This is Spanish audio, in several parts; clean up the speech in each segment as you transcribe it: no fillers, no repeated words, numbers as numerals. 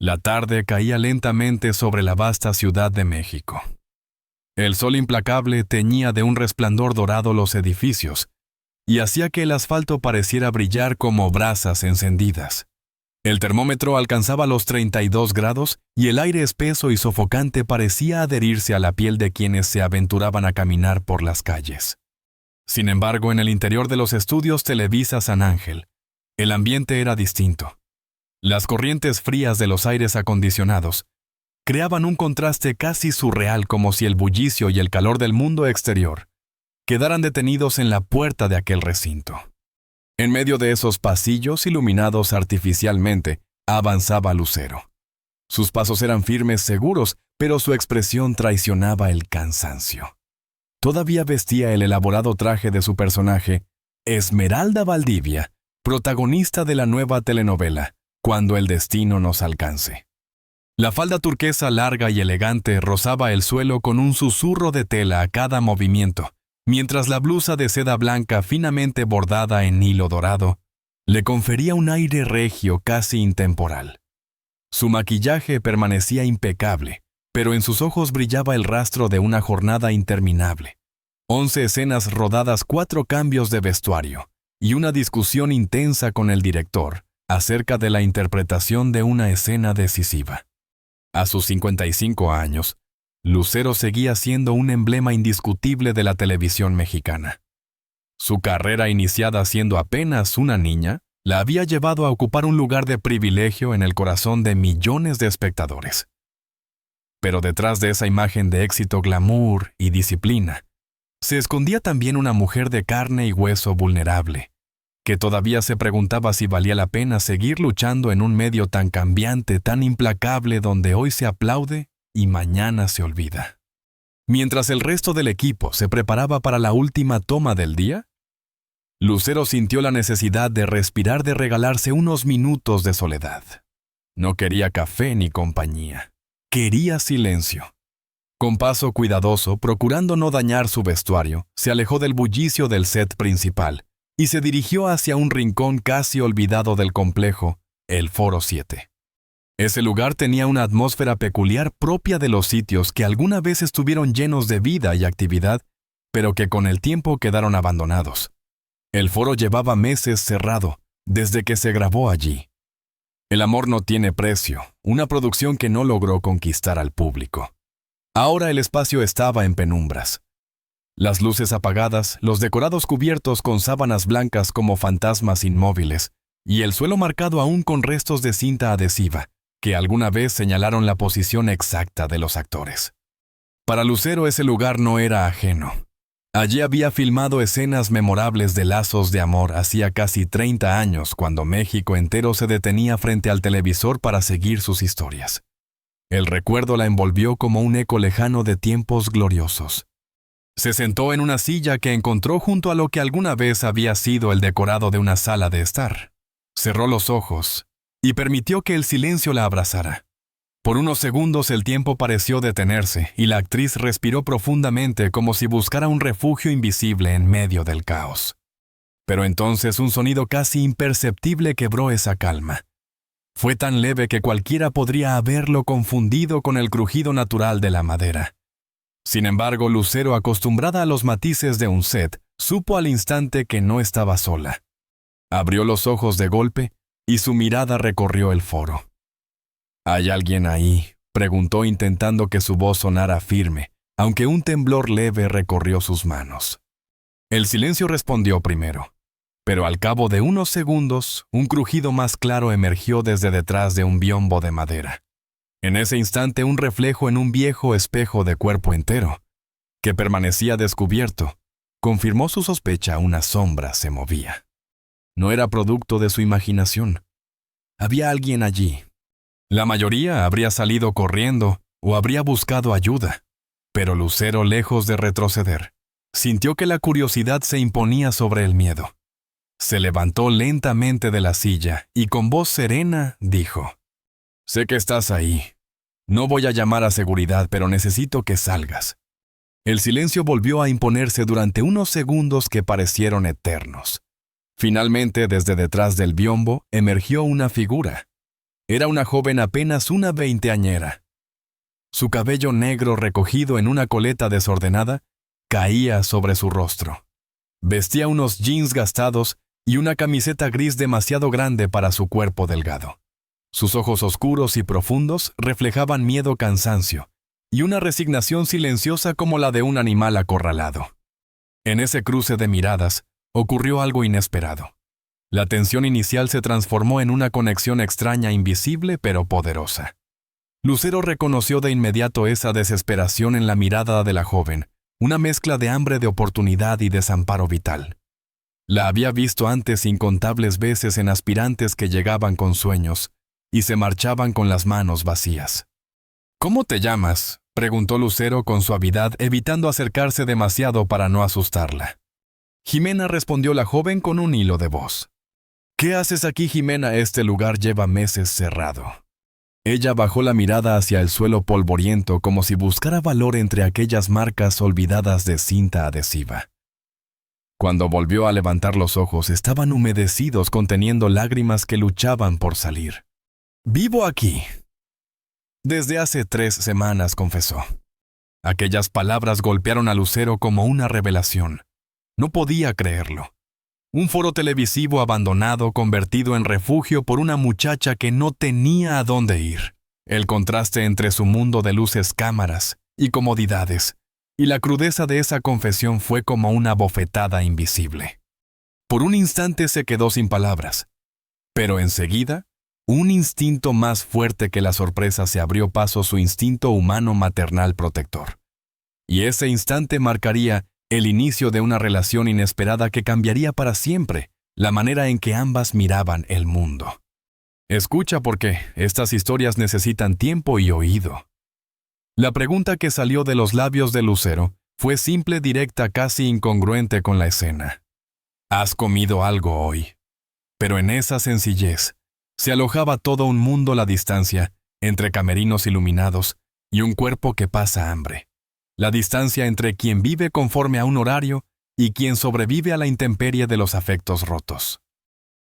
La tarde caía lentamente sobre la vasta Ciudad de México. El sol implacable teñía de un resplandor dorado los edificios y hacía que el asfalto pareciera brillar como brasas encendidas. El termómetro alcanzaba los 32 grados y el aire espeso y sofocante parecía adherirse a la piel de quienes se aventuraban a caminar por las calles. Sin embargo, en el interior de los estudios Televisa San Ángel, el ambiente era distinto. Las corrientes frías de los aires acondicionados creaban un contraste casi surreal, como si el bullicio y el calor del mundo exterior quedaran detenidos en la puerta de aquel recinto. En medio de esos pasillos iluminados artificialmente, avanzaba Lucero. Sus pasos eran firmes, seguros, pero su expresión traicionaba el cansancio. Todavía vestía el elaborado traje de su personaje, Esmeralda Valdivia, protagonista de la nueva telenovela, Cuando el destino nos alcance. La falda turquesa larga y elegante rozaba el suelo con un susurro de tela a cada movimiento, mientras la blusa de seda blanca finamente bordada en hilo dorado le confería un aire regio casi intemporal. Su maquillaje permanecía impecable, pero en sus ojos brillaba el rastro de una jornada interminable. 11 escenas rodadas, 4 cambios de vestuario y una discusión intensa con el director acerca de la interpretación de una escena decisiva. A sus 55 años, Lucero seguía siendo un emblema indiscutible de la televisión mexicana. Su carrera, iniciada siendo apenas una niña, la había llevado a ocupar un lugar de privilegio en el corazón de millones de espectadores. Pero detrás de esa imagen de éxito, glamour y disciplina, se escondía también una mujer de carne y hueso vulnerable, que todavía se preguntaba si valía la pena seguir luchando en un medio tan cambiante, tan implacable, donde hoy se aplaude y mañana se olvida. Mientras el resto del equipo se preparaba para la última toma del día, Lucero sintió la necesidad de respirar, de regalarse unos minutos de soledad. No quería café ni compañía. Quería silencio. Con paso cuidadoso, procurando no dañar su vestuario, se alejó del bullicio del set principal y se dirigió hacia un rincón casi olvidado del complejo, el Foro 7. Ese lugar tenía una atmósfera peculiar propia de los sitios que alguna vez estuvieron llenos de vida y actividad, pero que con el tiempo quedaron abandonados. El foro llevaba meses cerrado, desde que se grabó allí. El amor no tiene precio, una producción que no logró conquistar al público. Ahora el espacio estaba en penumbras. Las luces apagadas, los decorados cubiertos con sábanas blancas como fantasmas inmóviles, y el suelo marcado aún con restos de cinta adhesiva, que alguna vez señalaron la posición exacta de los actores. Para Lucero ese lugar no era ajeno. Allí había filmado escenas memorables de lazos de amor hacía casi 30 años, cuando México entero se detenía frente al televisor para seguir sus historias. El recuerdo la envolvió como un eco lejano de tiempos gloriosos. Se sentó en una silla que encontró junto a lo que alguna vez había sido el decorado de una sala de estar. Cerró los ojos y permitió que el silencio la abrazara. Por unos segundos el tiempo pareció detenerse y la actriz respiró profundamente, como si buscara un refugio invisible en medio del caos. Pero entonces un sonido casi imperceptible quebró esa calma. Fue tan leve que cualquiera podría haberlo confundido con el crujido natural de la madera. Sin embargo, Lucero, acostumbrada a los matices de un set, supo al instante que no estaba sola. Abrió los ojos de golpe y su mirada recorrió el foro. ¿Hay alguien ahí?, preguntó, intentando que su voz sonara firme, aunque un temblor leve recorrió sus manos. El silencio respondió primero, pero al cabo de unos segundos, un crujido más claro emergió desde detrás de un biombo de madera. En ese instante, un reflejo en un viejo espejo de cuerpo entero, que permanecía descubierto, confirmó su sospecha. Una sombra se movía. No era producto de su imaginación. Había alguien allí. La mayoría habría salido corriendo o habría buscado ayuda, pero Lucero, lejos de retroceder, sintió que la curiosidad se imponía sobre el miedo. Se levantó lentamente de la silla y con voz serena dijo: «Sé que estás ahí. No voy a llamar a seguridad, pero necesito que salgas». El silencio volvió a imponerse durante unos segundos que parecieron eternos. Finalmente, desde detrás del biombo, emergió una figura. Era una joven apenas una veinteañera. Su cabello negro recogido en una coleta desordenada caía sobre su rostro. Vestía unos jeans gastados y una camiseta gris demasiado grande para su cuerpo delgado. Sus ojos oscuros y profundos reflejaban miedo, cansancio y una resignación silenciosa como la de un animal acorralado. En ese cruce de miradas ocurrió algo inesperado. La tensión inicial se transformó en una conexión extraña, invisible pero poderosa. Lucero reconoció de inmediato esa desesperación en la mirada de la joven, una mezcla de hambre de oportunidad y desamparo vital. La había visto antes incontables veces en aspirantes que llegaban con sueños y se marchaban con las manos vacías. «¿Cómo te llamas?», preguntó Lucero con suavidad, evitando acercarse demasiado para no asustarla. «Jimena», respondió la joven con un hilo de voz. «¿Qué haces aquí, Jimena? Este lugar lleva meses cerrado». Ella bajó la mirada hacia el suelo polvoriento como si buscara valor entre aquellas marcas olvidadas de cinta adhesiva. Cuando volvió a levantar los ojos, estaban humedecidos, conteniendo lágrimas que luchaban por salir. «Vivo aquí». «Desde hace 3 semanas», confesó. Aquellas palabras golpearon a Lucero como una revelación. No podía creerlo. Un foro televisivo abandonado, convertido en refugio por una muchacha que no tenía a dónde ir. El contraste entre su mundo de luces, cámaras y comodidades, y la crudeza de esa confesión fue como una bofetada invisible. Por un instante se quedó sin palabras, pero enseguida, un instinto más fuerte que la sorpresa se abrió paso, su instinto humano maternal protector. Y ese instante marcaría el inicio de una relación inesperada que cambiaría para siempre la manera en que ambas miraban el mundo. Escucha, porque estas historias necesitan tiempo y oído. La pregunta que salió de los labios de Lucero fue simple, directa, casi incongruente con la escena. «¿Has comido algo hoy?». Pero en esa sencillez se alojaba todo un mundo, la distancia entre camerinos iluminados y un cuerpo que pasa hambre. La distancia entre quien vive conforme a un horario y quien sobrevive a la intemperie de los afectos rotos.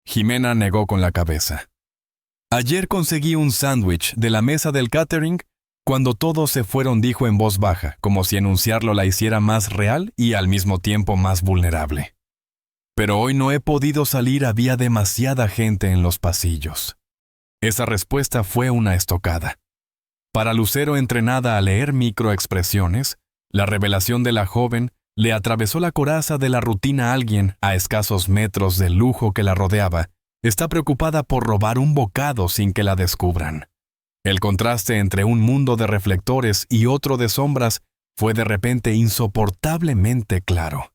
Jimena negó con la cabeza. «Ayer conseguí un sándwich de la mesa del catering cuando todos se fueron», dijo en voz baja, como si enunciarlo la hiciera más real y al mismo tiempo más vulnerable. «Pero hoy no he podido salir, había demasiada gente en los pasillos». Esa respuesta fue una estocada. Para Lucero, entrenada a leer microexpresiones, la revelación de la joven le atravesó la coraza de la rutina. Alguien, a escasos metros del lujo que la rodeaba, está preocupada por robar un bocado sin que la descubran. El contraste entre un mundo de reflectores y otro de sombras fue de repente insoportablemente claro.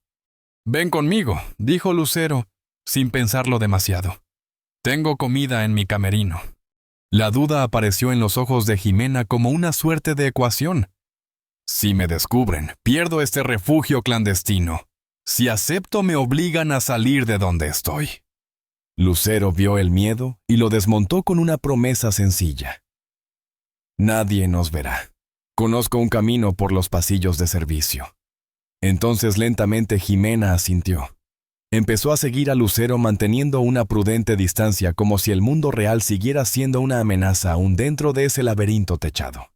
«Ven conmigo», dijo Lucero, sin pensarlo demasiado. «Tengo comida en mi camerino». La duda apareció en los ojos de Jimena como una suerte de ecuación. «Si me descubren, pierdo este refugio clandestino. Si acepto, me obligan a salir de donde estoy». Lucero vio el miedo y lo desmontó con una promesa sencilla. «Nadie nos verá. Conozco un camino por los pasillos de servicio». Entonces lentamente Jimena asintió. Empezó a seguir a Lucero manteniendo una prudente distancia, como si el mundo real siguiera siendo una amenaza aún dentro de ese laberinto techado.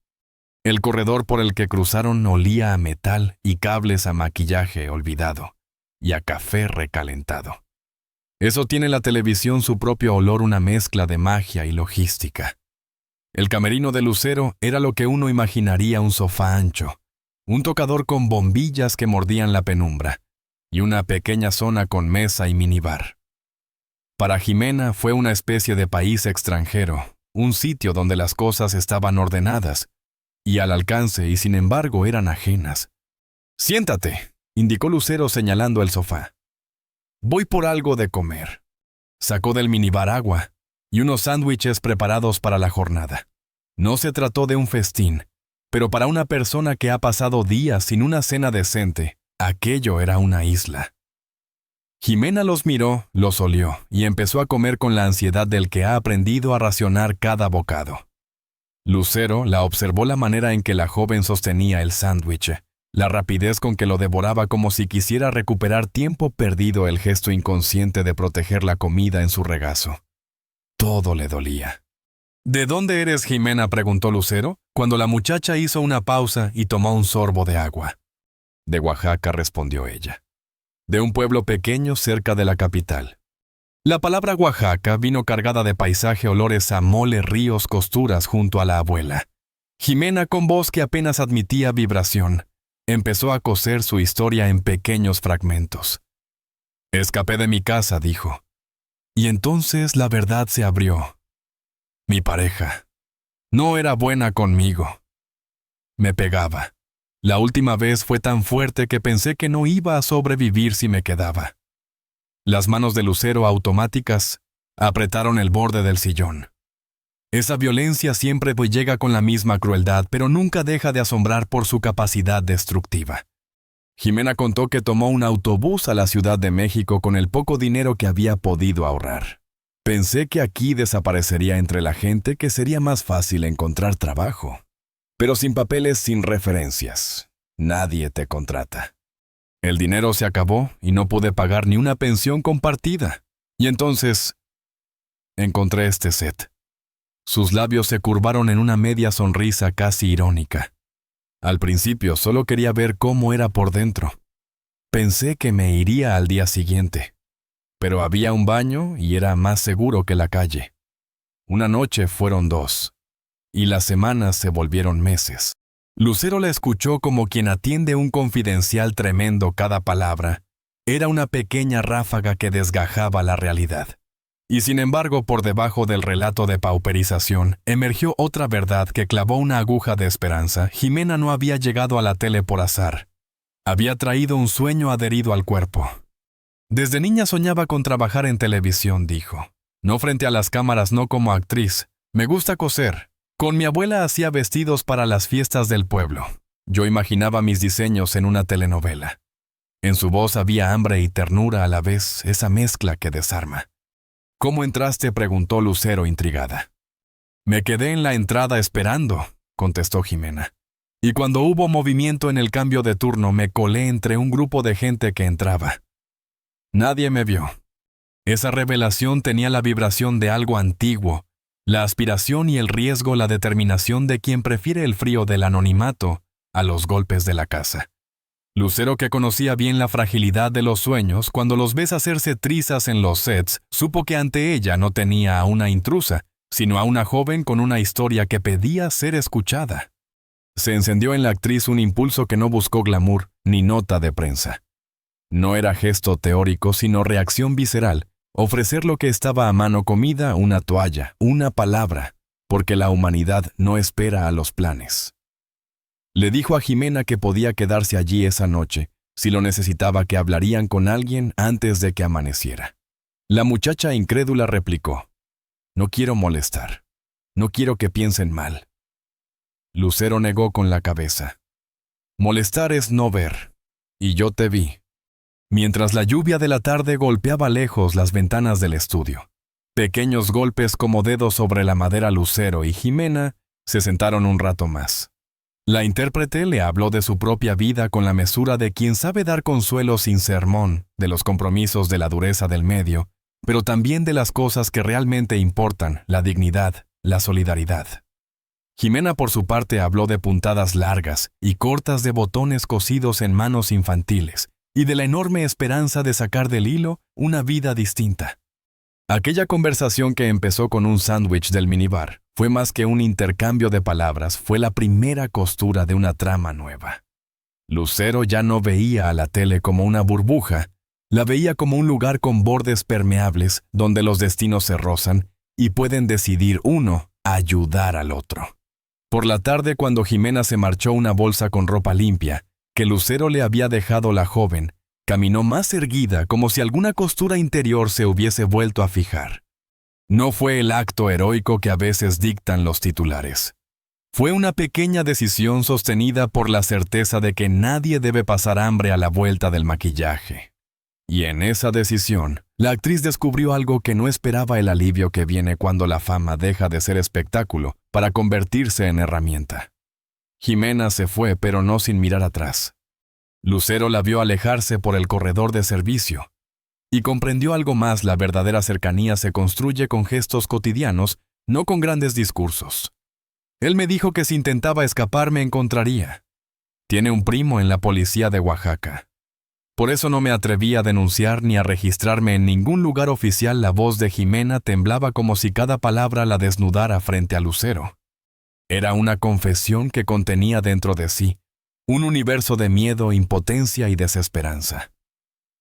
El corredor por el que cruzaron olía a metal y cables, a maquillaje olvidado y a café recalentado. Eso tiene la televisión, su propio olor, una mezcla de magia y logística. El camerino de Lucero era lo que uno imaginaría: un sofá ancho, un tocador con bombillas que mordían la penumbra, y una pequeña zona con mesa y minibar. Para Jimena fue una especie de país extranjero, un sitio donde las cosas estaban ordenadas y al alcance, y sin embargo eran ajenas. «Siéntate», indicó Lucero señalando el sofá. «Voy por algo de comer». Sacó del minibar agua y unos sándwiches preparados para la jornada. No se trató de un festín, pero para una persona que ha pasado días sin una cena decente, aquello era una isla. Jimena los miró, los olió y empezó a comer con la ansiedad del que ha aprendido a racionar cada bocado. Lucero la observó, la manera en que la joven sostenía el sándwich, la rapidez con que lo devoraba como si quisiera recuperar tiempo perdido, el gesto inconsciente de proteger la comida en su regazo. Todo le dolía. ¿De dónde eres, Jimena?, preguntó Lucero, cuando la muchacha hizo una pausa y tomó un sorbo de agua. De Oaxaca, respondió ella. De un pueblo pequeño cerca de la capital. La palabra Oaxaca vino cargada de paisaje, olores a mole, ríos, costuras junto a la abuela. Jimena, con voz que apenas admitía vibración, empezó a coser su historia en pequeños fragmentos. Escapé de mi casa, dijo. Y entonces la verdad se abrió. Mi pareja no era buena conmigo. Me pegaba. La última vez fue tan fuerte que pensé que no iba a sobrevivir si me quedaba. Las manos de Lucero, automáticas, apretaron el borde del sillón. Esa violencia siempre llega con la misma crueldad, pero nunca deja de asombrar por su capacidad destructiva. Jimena contó que tomó un autobús a la Ciudad de México con el poco dinero que había podido ahorrar. Pensé que aquí desaparecería entre la gente, que sería más fácil encontrar trabajo. Pero sin papeles, sin referencias, nadie te contrata. El dinero se acabó y no pude pagar ni una pensión compartida. Y entonces encontré este set. Sus labios se curvaron en una media sonrisa casi irónica. Al principio solo quería ver cómo era por dentro. Pensé que me iría al día siguiente. Pero había un baño y era más seguro que la calle. Una noche fueron 2. Y las semanas se volvieron meses. Lucero la escuchó como quien atiende un confidencial tremendo. Cada palabra era una pequeña ráfaga que desgajaba la realidad. Y sin embargo, por debajo del relato de pauperización, emergió otra verdad que clavó una aguja de esperanza. Jimena no había llegado a la tele por azar. Había traído un sueño adherido al cuerpo. Desde niña soñaba con trabajar en televisión, dijo. No frente a las cámaras, no como actriz. Me gusta coser. Con mi abuela hacía vestidos para las fiestas del pueblo. Yo imaginaba mis diseños en una telenovela. En su voz había hambre y ternura a la vez, esa mezcla que desarma. ¿Cómo entraste?, preguntó Lucero, intrigada. Me quedé en la entrada esperando, contestó Jimena. Y cuando hubo movimiento en el cambio de turno, me colé entre un grupo de gente que entraba. Nadie me vio. Esa revelación tenía la vibración de algo antiguo, la aspiración y el riesgo, la determinación de quien prefiere el frío del anonimato a los golpes de la casa. Lucero, que conocía bien la fragilidad de los sueños, cuando los ves hacerse trizas en los sets, supo que ante ella no tenía a una intrusa, sino a una joven con una historia que pedía ser escuchada. Se encendió en la actriz un impulso que no buscó glamour ni nota de prensa. No era gesto teórico, sino reacción visceral. Ofrecer lo que estaba a mano: comida, una toalla, una palabra, porque la humanidad no espera a los planes. Le dijo a Jimena que podía quedarse allí esa noche, si lo necesitaba, que hablarían con alguien antes de que amaneciera. La muchacha incrédula replicó: No quiero molestar. No quiero que piensen mal. Lucero negó con la cabeza. Molestar es no ver. Y yo te vi. Mientras la lluvia de la tarde golpeaba lejos las ventanas del estudio. Pequeños golpes como dedos sobre la madera. Lucero y Jimena se sentaron un rato más. La intérprete le habló de su propia vida con la mesura de quien sabe dar consuelo sin sermón, de los compromisos, de la dureza del medio, pero también de las cosas que realmente importan: la dignidad, la solidaridad. Jimena, por su parte, habló de puntadas largas y cortas de botones cosidos en manos infantiles, y de la enorme esperanza de sacar del hilo una vida distinta. Aquella conversación, que empezó con un sándwich del minibar, fue más que un intercambio de palabras, fue la primera costura de una trama nueva. Lucero ya no veía a la tele como una burbuja, la veía como un lugar con bordes permeables donde los destinos se rozan y pueden decidir uno ayudar al otro. Por la tarde, cuando Jimena se marchó una bolsa con ropa limpia, que Lucero le había dejado, la joven caminó más erguida, como si alguna costura interior se hubiese vuelto a fijar. No fue el acto heroico que a veces dictan los titulares. Fue una pequeña decisión sostenida por la certeza de que nadie debe pasar hambre a la vuelta del maquillaje. Y en esa decisión, la actriz descubrió algo que no esperaba: el alivio que viene cuando la fama deja de ser espectáculo para convertirse en herramienta. Jimena se fue, pero no sin mirar atrás. Lucero la vio alejarse por el corredor de servicio y comprendió algo más: la verdadera cercanía se construye con gestos cotidianos, no con grandes discursos. Él me dijo que si intentaba escapar me encontraría. Tiene un primo en la policía de Oaxaca. Por eso no me atreví a denunciar ni a registrarme en ningún lugar oficial. La voz de Jimena temblaba como si cada palabra la desnudara frente a Lucero. Era una confesión que contenía dentro de sí un universo de miedo, impotencia y desesperanza.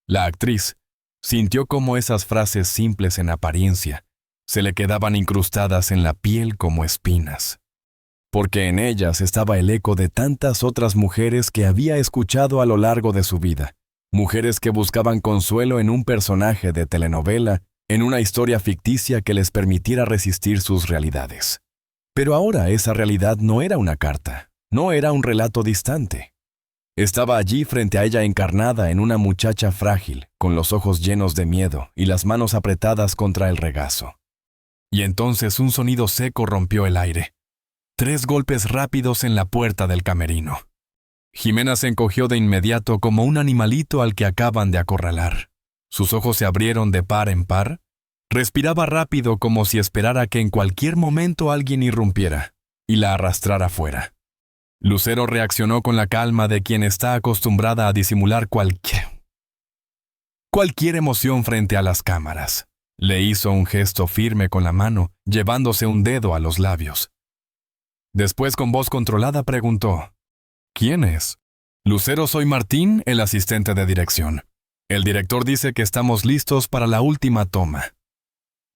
La actriz sintió cómo esas frases simples en apariencia se le quedaban incrustadas en la piel como espinas, porque en ellas estaba el eco de tantas otras mujeres que había escuchado a lo largo de su vida, mujeres que buscaban consuelo en un personaje de telenovela, en una historia ficticia que les permitiera resistir sus realidades. Pero ahora esa realidad no era una carta, no era un relato distante. Estaba allí frente a ella encarnada en una muchacha frágil, con los ojos llenos de miedo y las manos apretadas contra el regazo. Y entonces un sonido seco rompió el aire. 3 golpes rápidos en la puerta del camerino. Jimena se encogió de inmediato como un animalito al que acaban de acorralar. Sus ojos se abrieron de par en par. Respiraba rápido como si esperara que en cualquier momento alguien irrumpiera y la arrastrara fuera. Lucero reaccionó con la calma de quien está acostumbrada a disimular cualquier emoción frente a las cámaras. Le hizo un gesto firme con la mano, llevándose un dedo a los labios. Después, con voz controlada, preguntó: ¿Quién es? Lucero, soy Martín, el asistente de dirección. El director dice que estamos listos para la última toma.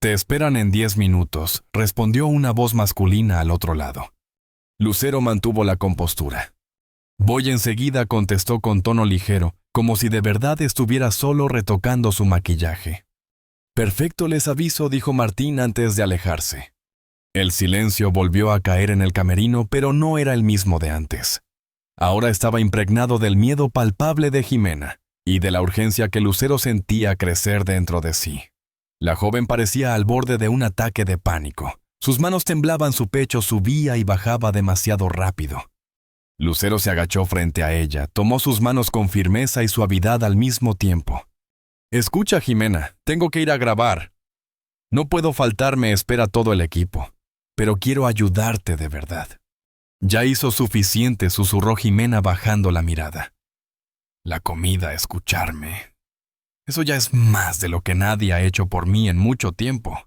Te esperan en 10 minutos, respondió una voz masculina al otro lado. Lucero mantuvo la compostura. Voy enseguida, contestó con tono ligero, como si de verdad estuviera solo retocando su maquillaje. Perfecto, les aviso, dijo Martín antes de alejarse. El silencio volvió a caer en el camerino, pero no era el mismo de antes. Ahora estaba impregnado del miedo palpable de Jimena y de la urgencia que Lucero sentía crecer dentro de sí. La joven parecía al borde de un ataque de pánico. Sus manos temblaban, su pecho subía y bajaba demasiado rápido. Lucero se agachó frente a ella, tomó sus manos con firmeza y suavidad al mismo tiempo. Escucha, Jimena, tengo que ir a grabar. No puedo faltar, me espera todo el equipo, pero quiero ayudarte de verdad. Ya hizo suficiente, susurró Jimena bajando la mirada. La comida, escucharme. Eso ya es más de lo que nadie ha hecho por mí en mucho tiempo.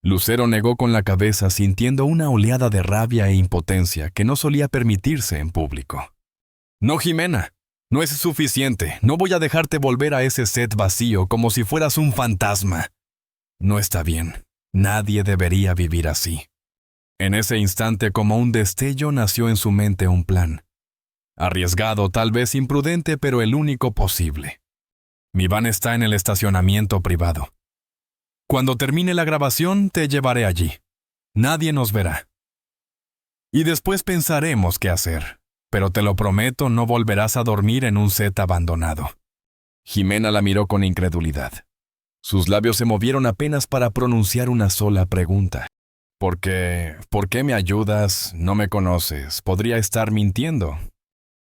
Lucero negó con la cabeza, sintiendo una oleada de rabia e impotencia que no solía permitirse en público. No, Jimena, no es suficiente. No voy a dejarte volver a ese set vacío como si fueras un fantasma. No está bien. Nadie debería vivir así. En ese instante, como un destello, nació en su mente un plan. Arriesgado, tal vez imprudente, pero el único posible. Mi van está en el estacionamiento privado. Cuando termine la grabación, te llevaré allí. Nadie nos verá. Y después pensaremos qué hacer. Pero te lo prometo, no volverás a dormir en un set abandonado. Jimena la miró con incredulidad. Sus labios se movieron apenas para pronunciar una sola pregunta. ¿Por qué me ayudas? No me conoces. Podría estar mintiendo.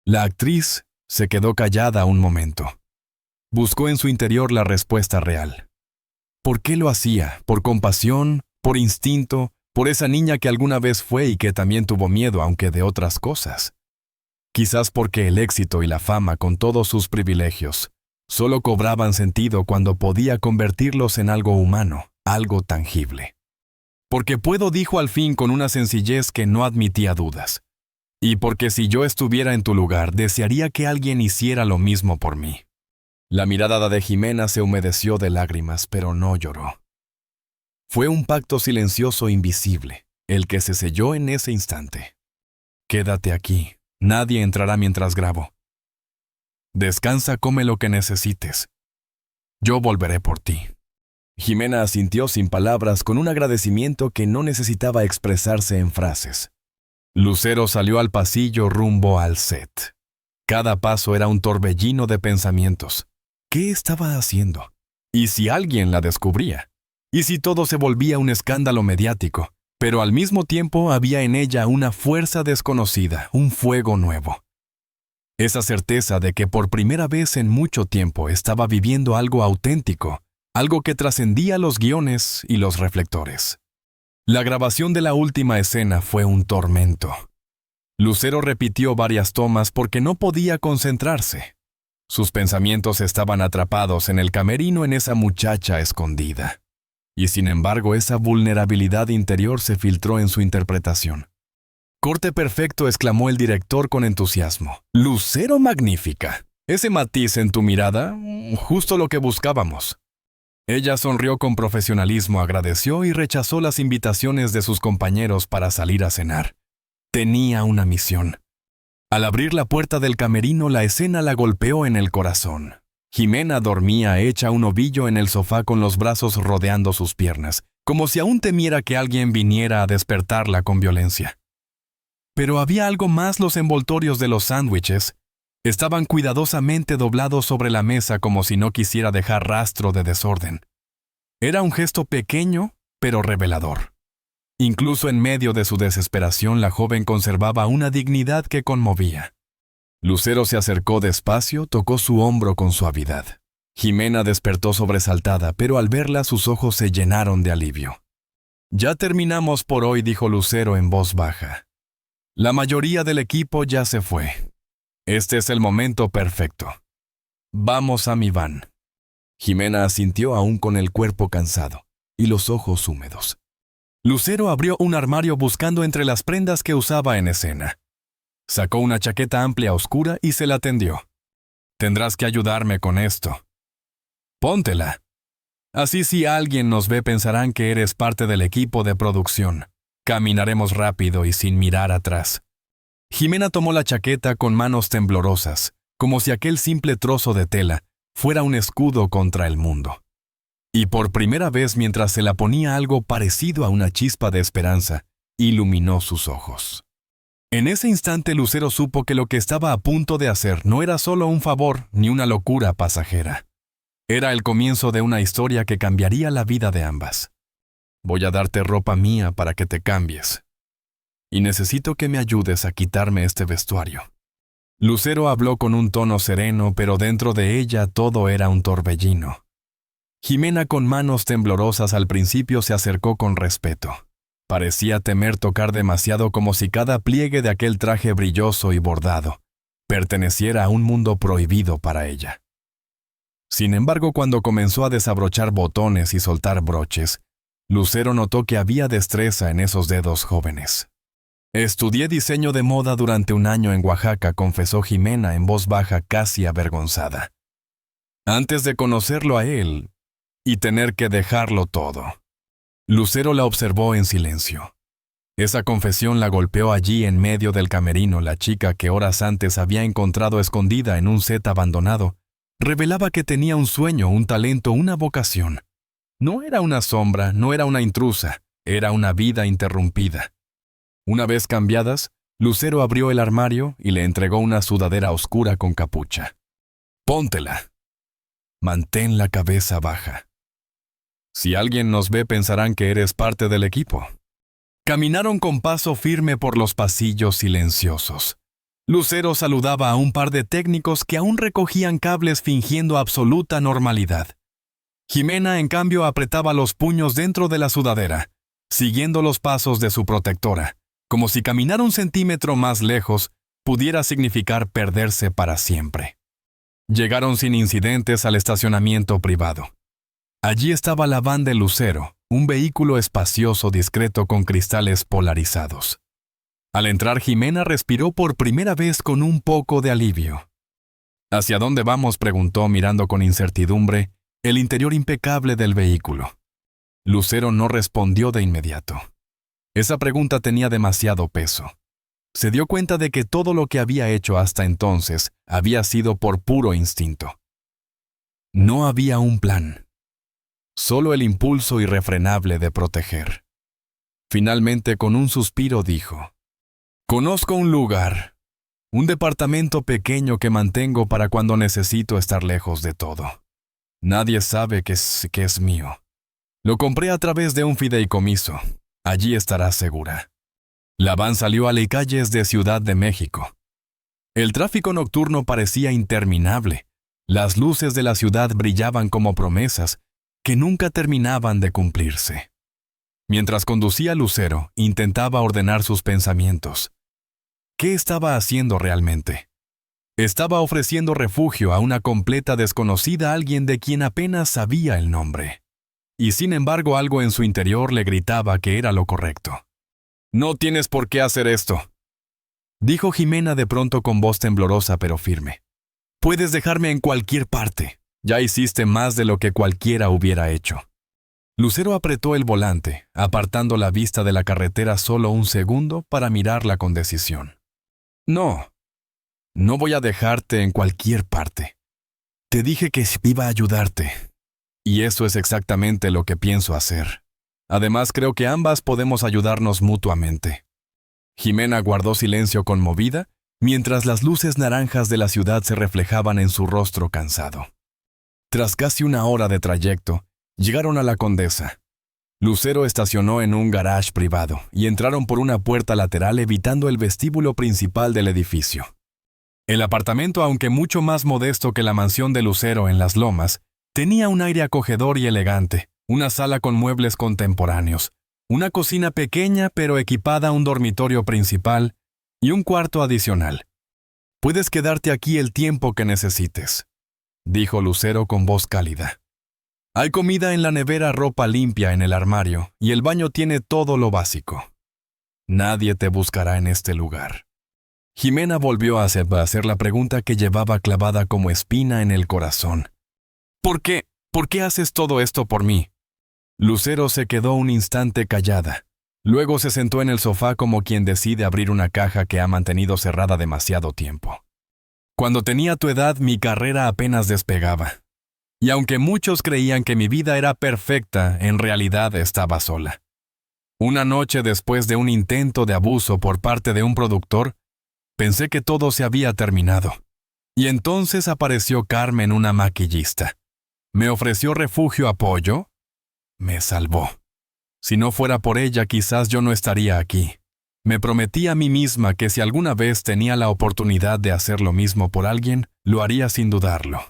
La actriz se quedó callada un momento. Buscó en su interior la respuesta real. ¿Por qué lo hacía? ¿Por compasión? ¿Por instinto? ¿Por esa niña que alguna vez fue y que también tuvo miedo, aunque de otras cosas? Quizás porque el éxito y la fama, con todos sus privilegios, solo cobraban sentido cuando podía convertirlos en algo humano, algo tangible. Porque puedo, dijo al fin con una sencillez que no admitía dudas. Y porque si yo estuviera en tu lugar, desearía que alguien hiciera lo mismo por mí. La mirada de Jimena se humedeció de lágrimas, pero no lloró. Fue un pacto silencioso invisible, el que se selló en ese instante. Quédate aquí, nadie entrará mientras grabo. Descansa, come lo que necesites. Yo volveré por ti. Jimena asintió sin palabras, con un agradecimiento que no necesitaba expresarse en frases. Lucero salió al pasillo rumbo al set. Cada paso era un torbellino de pensamientos. ¿Qué estaba haciendo? ¿Y si alguien la descubría? ¿Y si todo se volvía un escándalo mediático? Pero al mismo tiempo había en ella una fuerza desconocida, un fuego nuevo. Esa certeza de que por primera vez en mucho tiempo estaba viviendo algo auténtico, algo que trascendía los guiones y los reflectores. La grabación de la última escena fue un tormento. Lucero repitió varias tomas porque no podía concentrarse. Sus pensamientos estaban atrapados en el camerino en esa muchacha escondida. Y sin embargo, esa vulnerabilidad interior se filtró en su interpretación. «Corte perfecto», exclamó el director con entusiasmo. «Lucero magnífica. Ese matiz en tu mirada, justo lo que buscábamos». Ella sonrió con profesionalismo, agradeció y rechazó las invitaciones de sus compañeros para salir a cenar. Tenía una misión. Al abrir la puerta del camerino, la escena la golpeó en el corazón. Jimena dormía hecha un ovillo en el sofá con los brazos rodeando sus piernas, como si aún temiera que alguien viniera a despertarla con violencia. Pero había algo más. Los envoltorios de los sándwiches estaban cuidadosamente doblados sobre la mesa como si no quisiera dejar rastro de desorden. Era un gesto pequeño, pero revelador. Incluso en medio de su desesperación, la joven conservaba una dignidad que conmovía. Lucero se acercó despacio, tocó su hombro con suavidad. Jimena despertó sobresaltada, pero al verla sus ojos se llenaron de alivio. «Ya terminamos por hoy», dijo Lucero en voz baja. «La mayoría del equipo ya se fue. Este es el momento perfecto. Vamos a mi van». Jimena asintió aún con el cuerpo cansado y los ojos húmedos. Lucero abrió un armario buscando entre las prendas que usaba en escena. Sacó una chaqueta amplia oscura y se la tendió. «Tendrás que ayudarme con esto. Póntela. Así si alguien nos ve pensarán que eres parte del equipo de producción. Caminaremos rápido y sin mirar atrás». Jimena tomó la chaqueta con manos temblorosas, como si aquel simple trozo de tela fuera un escudo contra el mundo. Y por primera vez, mientras se la ponía, algo parecido a una chispa de esperanza iluminó sus ojos. En ese instante Lucero supo que lo que estaba a punto de hacer no era solo un favor ni una locura pasajera. Era el comienzo de una historia que cambiaría la vida de ambas. «Voy a darte ropa mía para que te cambies. Y necesito que me ayudes a quitarme este vestuario». Lucero habló con un tono sereno, pero dentro de ella todo era un torbellino. Jimena, con manos temblorosas, al principio se acercó con respeto. Parecía temer tocar demasiado, como si cada pliegue de aquel traje brilloso y bordado perteneciera a un mundo prohibido para ella. Sin embargo, cuando comenzó a desabrochar botones y soltar broches, Lucero notó que había destreza en esos dedos jóvenes. «Estudié diseño de moda durante un año en Oaxaca», confesó Jimena en voz baja, casi avergonzada. Antes de conocerlo a él y tener que dejarlo todo. Lucero la observó en silencio. Esa confesión la golpeó allí en medio del camerino. La chica que horas antes había encontrado escondida en un set abandonado revelaba que tenía un sueño, un talento, una vocación. No era una sombra, no era una intrusa, era una vida interrumpida. Una vez cambiadas, Lucero abrió el armario y le entregó una sudadera oscura con capucha. «Póntela. Mantén la cabeza baja. Si alguien nos ve pensarán que eres parte del equipo». Caminaron con paso firme por los pasillos silenciosos. Lucero saludaba a un par de técnicos que aún recogían cables fingiendo absoluta normalidad. Jimena, en cambio, apretaba los puños dentro de la sudadera, siguiendo los pasos de su protectora, como si caminar un centímetro más lejos pudiera significar perderse para siempre. Llegaron sin incidentes al estacionamiento privado. Allí estaba la van de Lucero, un vehículo espacioso, discreto, con cristales polarizados. Al entrar, Jimena respiró por primera vez con un poco de alivio. «¿Hacia dónde vamos?», preguntó, mirando con incertidumbre el interior impecable del vehículo. Lucero no respondió de inmediato. Esa pregunta tenía demasiado peso. Se dio cuenta de que todo lo que había hecho hasta entonces había sido por puro instinto. No había un plan. Solo el impulso irrefrenable de proteger. Finalmente, con un suspiro, dijo: «Conozco un lugar, un departamento pequeño que mantengo para cuando necesito estar lejos de todo. Nadie sabe que es mío. Lo compré a través de un fideicomiso. Allí estarás segura». La van salió a las calles de Ciudad de México. El tráfico nocturno parecía interminable. Las luces de la ciudad brillaban como promesas que nunca terminaban de cumplirse. Mientras conducía Lucero, intentaba ordenar sus pensamientos. ¿Qué estaba haciendo realmente? Estaba ofreciendo refugio a una completa desconocida, alguien de quien apenas sabía el nombre. Y sin embargo algo en su interior le gritaba que era lo correcto. «No tienes por qué hacer esto», dijo Jimena de pronto con voz temblorosa pero firme. «Puedes dejarme en cualquier parte. Ya hiciste más de lo que cualquiera hubiera hecho». Lucero apretó el volante, apartando la vista de la carretera solo un segundo para mirarla con decisión. «No voy a dejarte en cualquier parte. Te dije que iba a ayudarte. Y eso es exactamente lo que pienso hacer. Además, creo que ambas podemos ayudarnos mutuamente». Jimena guardó silencio conmovida, mientras las luces naranjas de la ciudad se reflejaban en su rostro cansado. Tras casi una hora de trayecto, llegaron a la Condesa. Lucero estacionó en un garage privado y entraron por una puerta lateral evitando el vestíbulo principal del edificio. El apartamento, aunque mucho más modesto que la mansión de Lucero en Las Lomas, tenía un aire acogedor y elegante, una sala con muebles contemporáneos, una cocina pequeña pero equipada, un dormitorio principal y un cuarto adicional. «Puedes quedarte aquí el tiempo que necesites», dijo Lucero con voz cálida. «Hay comida en la nevera, ropa limpia en el armario y el baño tiene todo lo básico. Nadie te buscará en este lugar». Jimena volvió a hacer la pregunta que llevaba clavada como espina en el corazón. «¿Por qué? ¿Por qué haces todo esto por mí?» Lucero se quedó un instante callada. Luego se sentó en el sofá como quien decide abrir una caja que ha mantenido cerrada demasiado tiempo. «Cuando tenía tu edad, mi carrera apenas despegaba. Y aunque muchos creían que mi vida era perfecta, en realidad estaba sola. Una noche después de un intento de abuso por parte de un productor, pensé que todo se había terminado. Y entonces apareció Carmen, una maquillista. Me ofreció refugio, apoyo. Me salvó. Si no fuera por ella, quizás yo no estaría aquí. Me prometí a mí misma que si alguna vez tenía la oportunidad de hacer lo mismo por alguien, lo haría sin dudarlo».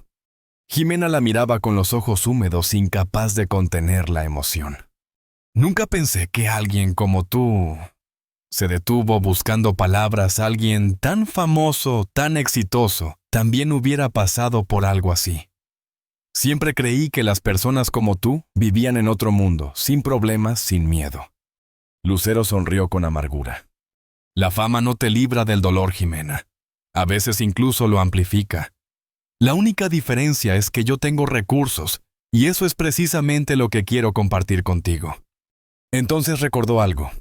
Jimena la miraba con los ojos húmedos, incapaz de contener la emoción. «Nunca pensé que alguien como tú...» Se detuvo buscando palabras. «Alguien tan famoso, tan exitoso, también hubiera pasado por algo así. Siempre creí que las personas como tú vivían en otro mundo, sin problemas, sin miedo». Lucero sonrió con amargura. «La fama no te libra del dolor, Jimena. A veces incluso lo amplifica. La única diferencia es que yo tengo recursos, y eso es precisamente lo que quiero compartir contigo». Entonces recordó algo.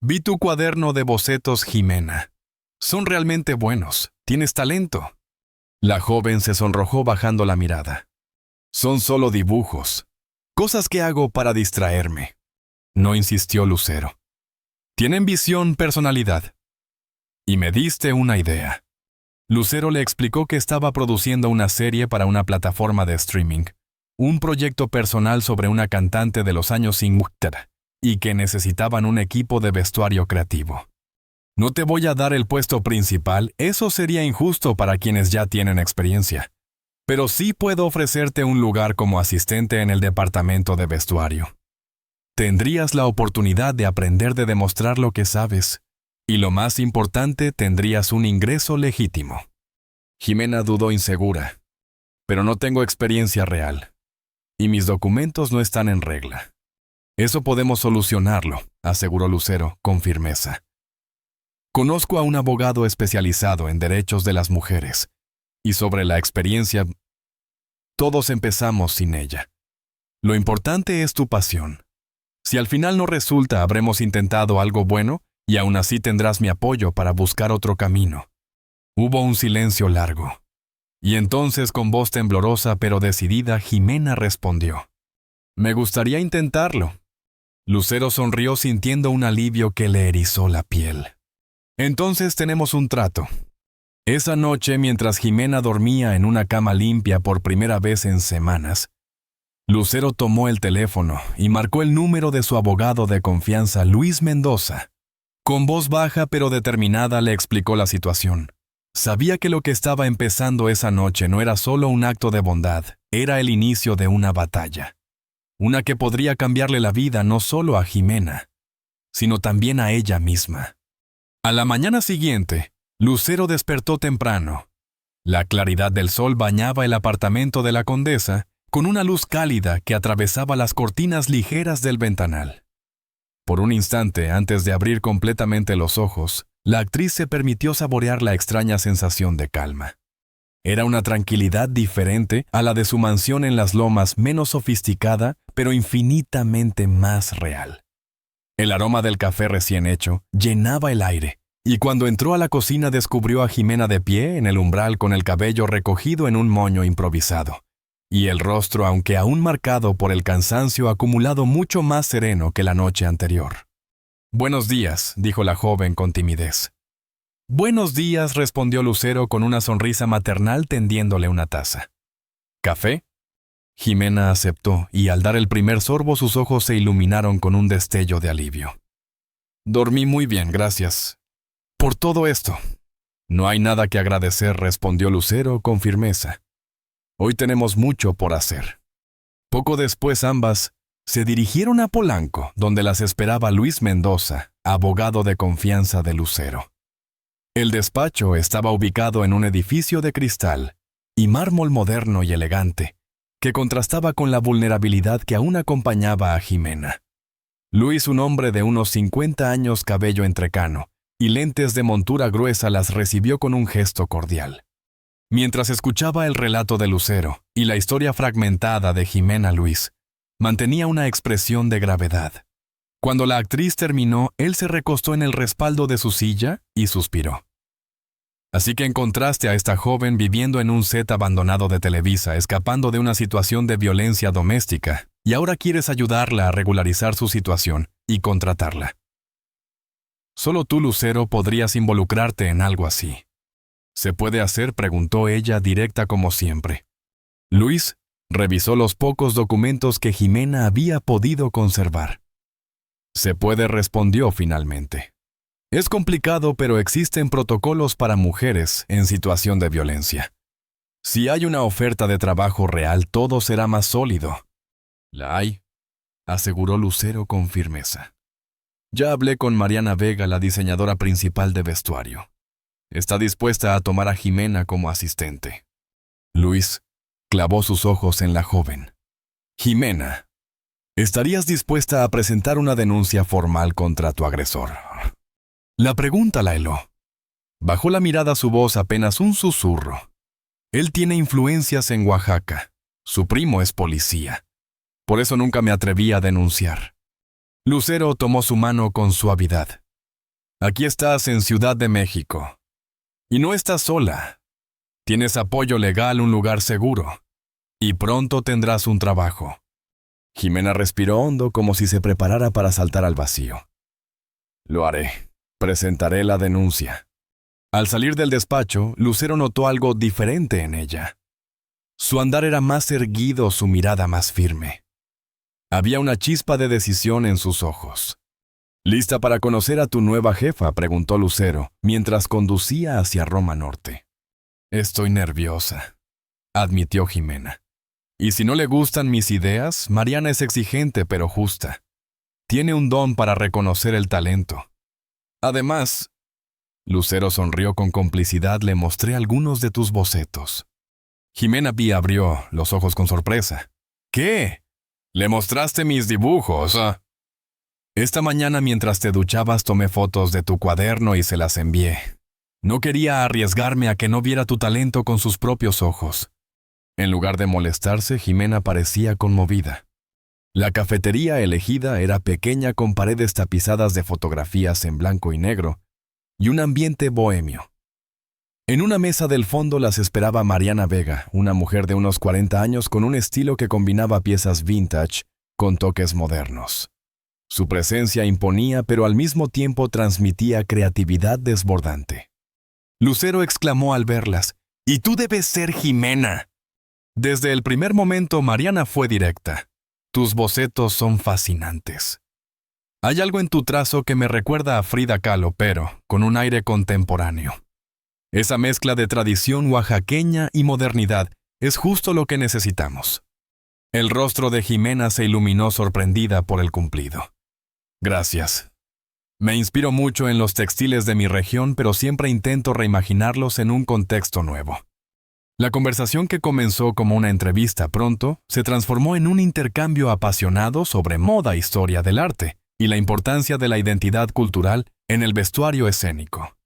«Vi tu cuaderno de bocetos, Jimena. Son realmente buenos. Tienes talento». La joven se sonrojó bajando la mirada. «Son solo dibujos. Cosas que hago para distraerme». No insistió Lucero. «Tienen visión, personalidad. Y me diste una idea». Lucero le explicó que estaba produciendo una serie para una plataforma de streaming, un proyecto personal sobre una cantante de los años 50, y que necesitaban un equipo de vestuario creativo. «No te voy a dar el puesto principal, eso sería injusto para quienes ya tienen experiencia. Pero sí puedo ofrecerte un lugar como asistente en el departamento de vestuario. Tendrías la oportunidad de aprender, de demostrar lo que sabes. Y lo más importante, tendrías un ingreso legítimo». Jimena dudó insegura. «Pero no tengo experiencia real. Y mis documentos no están en regla». «Eso podemos solucionarlo», aseguró Lucero con firmeza. «Conozco a un abogado especializado en derechos de las mujeres. Y sobre la experiencia, todos empezamos sin ella. Lo importante es tu pasión. Si al final no resulta, habremos intentado algo bueno, y aún así tendrás mi apoyo para buscar otro camino». Hubo un silencio largo. Y entonces, con voz temblorosa pero decidida, Jimena respondió: «Me gustaría intentarlo». Lucero sonrió sintiendo un alivio que le erizó la piel. «Entonces tenemos un trato». Esa noche, mientras Jimena dormía en una cama limpia por primera vez en semanas, Lucero tomó el teléfono y marcó el número de su abogado de confianza, Luis Mendoza. Con voz baja pero determinada le explicó la situación. Sabía que lo que estaba empezando esa noche no era solo un acto de bondad, era el inicio de una batalla. una que podría cambiarle la vida no solo a Jimena, sino también a ella misma. A la mañana siguiente, Lucero despertó temprano. La claridad del sol bañaba el apartamento de la condesa con una luz cálida que atravesaba las cortinas ligeras del ventanal. Por un instante, antes de abrir completamente los ojos, la actriz se permitió saborear la extraña sensación de calma. Era una tranquilidad diferente a la de su mansión en las lomas, menos sofisticada, pero infinitamente más real. El aroma del café recién hecho llenaba el aire, y cuando entró a la cocina descubrió a Jimena de pie en el umbral con el cabello recogido en un moño improvisado, y el rostro, aunque aún marcado por el cansancio, acumulado, mucho más sereno que la noche anterior. «Buenos días», dijo la joven con timidez. «Buenos días», respondió Lucero con una sonrisa maternal tendiéndole una taza. «¿Café?». Jimena aceptó, y al dar el primer sorbo sus ojos se iluminaron con un destello de alivio. «Dormí muy bien, gracias. Por todo esto». «No hay nada que agradecer», respondió Lucero con firmeza. «Hoy tenemos mucho por hacer». Poco después ambas se dirigieron a Polanco, donde las esperaba Luis Mendoza, abogado de confianza de Lucero. El despacho estaba ubicado en un edificio de cristal y mármol moderno y elegante, que contrastaba con la vulnerabilidad que aún acompañaba a Jimena. Luis, un hombre de unos 50 años, cabello entrecano y lentes de montura gruesa, las recibió con un gesto cordial. Mientras escuchaba el relato de Lucero y la historia fragmentada de Jimena, Luis mantenía una expresión de gravedad. Cuando la actriz terminó, él se recostó en el respaldo de su silla y suspiró. «Así que encontraste a esta joven viviendo en un set abandonado de Televisa, escapando de una situación de violencia doméstica, y ahora quieres ayudarla a regularizar su situación y contratarla. Solo tú, Lucero, podrías involucrarte en algo así». «¿Se puede hacer?», preguntó ella, directa como siempre. Luis revisó los pocos documentos que Jimena había podido conservar. «Se puede», respondió finalmente. «Es complicado, pero existen protocolos para mujeres en situación de violencia. Si hay una oferta de trabajo real, todo será más sólido». «La hay», aseguró Lucero con firmeza. «Ya hablé con Mariana Vega, la diseñadora principal de vestuario. Está dispuesta a tomar a Jimena como asistente». Luis clavó sus ojos en la joven. «Jimena, ¿estarías dispuesta a presentar una denuncia formal contra tu agresor?». La pregunta la heló. Bajó la mirada a su voz apenas un susurro. «Él tiene influencias en Oaxaca. Su primo es policía. Por eso nunca me atreví a denunciar». Lucero tomó su mano con suavidad. «Aquí estás en Ciudad de México. Y no estás sola. Tienes apoyo legal, un lugar seguro. Y pronto tendrás un trabajo». Jimena respiró hondo como si se preparara para saltar al vacío. «Lo haré. Presentaré la denuncia». Al salir del despacho, Lucero notó algo diferente en ella. Su andar era más erguido, su mirada más firme. Había una chispa de decisión en sus ojos. «¿Lista para conocer a tu nueva jefa?», preguntó Lucero, mientras conducía hacia Roma Norte. «Estoy nerviosa», admitió Jimena. «Y si no le gustan mis ideas, Mariana es exigente pero justa. Tiene un don para reconocer el talento. Además», Lucero sonrió con complicidad, «le mostré algunos de tus bocetos». Jimena B. abrió los ojos con sorpresa. «¿Qué? ¿Le mostraste mis dibujos?». «Esta mañana mientras te duchabas tomé fotos de tu cuaderno y se las envié. No quería arriesgarme a que no viera tu talento con sus propios ojos». En lugar de molestarse, Jimena parecía conmovida. La cafetería elegida era pequeña, con paredes tapizadas de fotografías en blanco y negro y un ambiente bohemio. En una mesa del fondo las esperaba Mariana Vega, una mujer de unos 40 años con un estilo que combinaba piezas vintage con toques modernos. Su presencia imponía, pero al mismo tiempo transmitía creatividad desbordante. Lucero exclamó al verlas: «¡Y tú debes ser Jimena!». Desde el primer momento Mariana fue directa. «Tus bocetos son fascinantes. Hay algo en tu trazo que me recuerda a Frida Kahlo, pero con un aire contemporáneo. Esa mezcla de tradición oaxaqueña y modernidad es justo lo que necesitamos». El rostro de Jimena se iluminó sorprendida por el cumplido. Gracias. Me inspiro mucho en los textiles de mi región, pero siempre intento reimaginarlos en un contexto nuevo. La conversación, que comenzó como una entrevista, pronto se transformó en un intercambio apasionado sobre moda e historia del arte y la importancia de la identidad cultural en el vestuario escénico.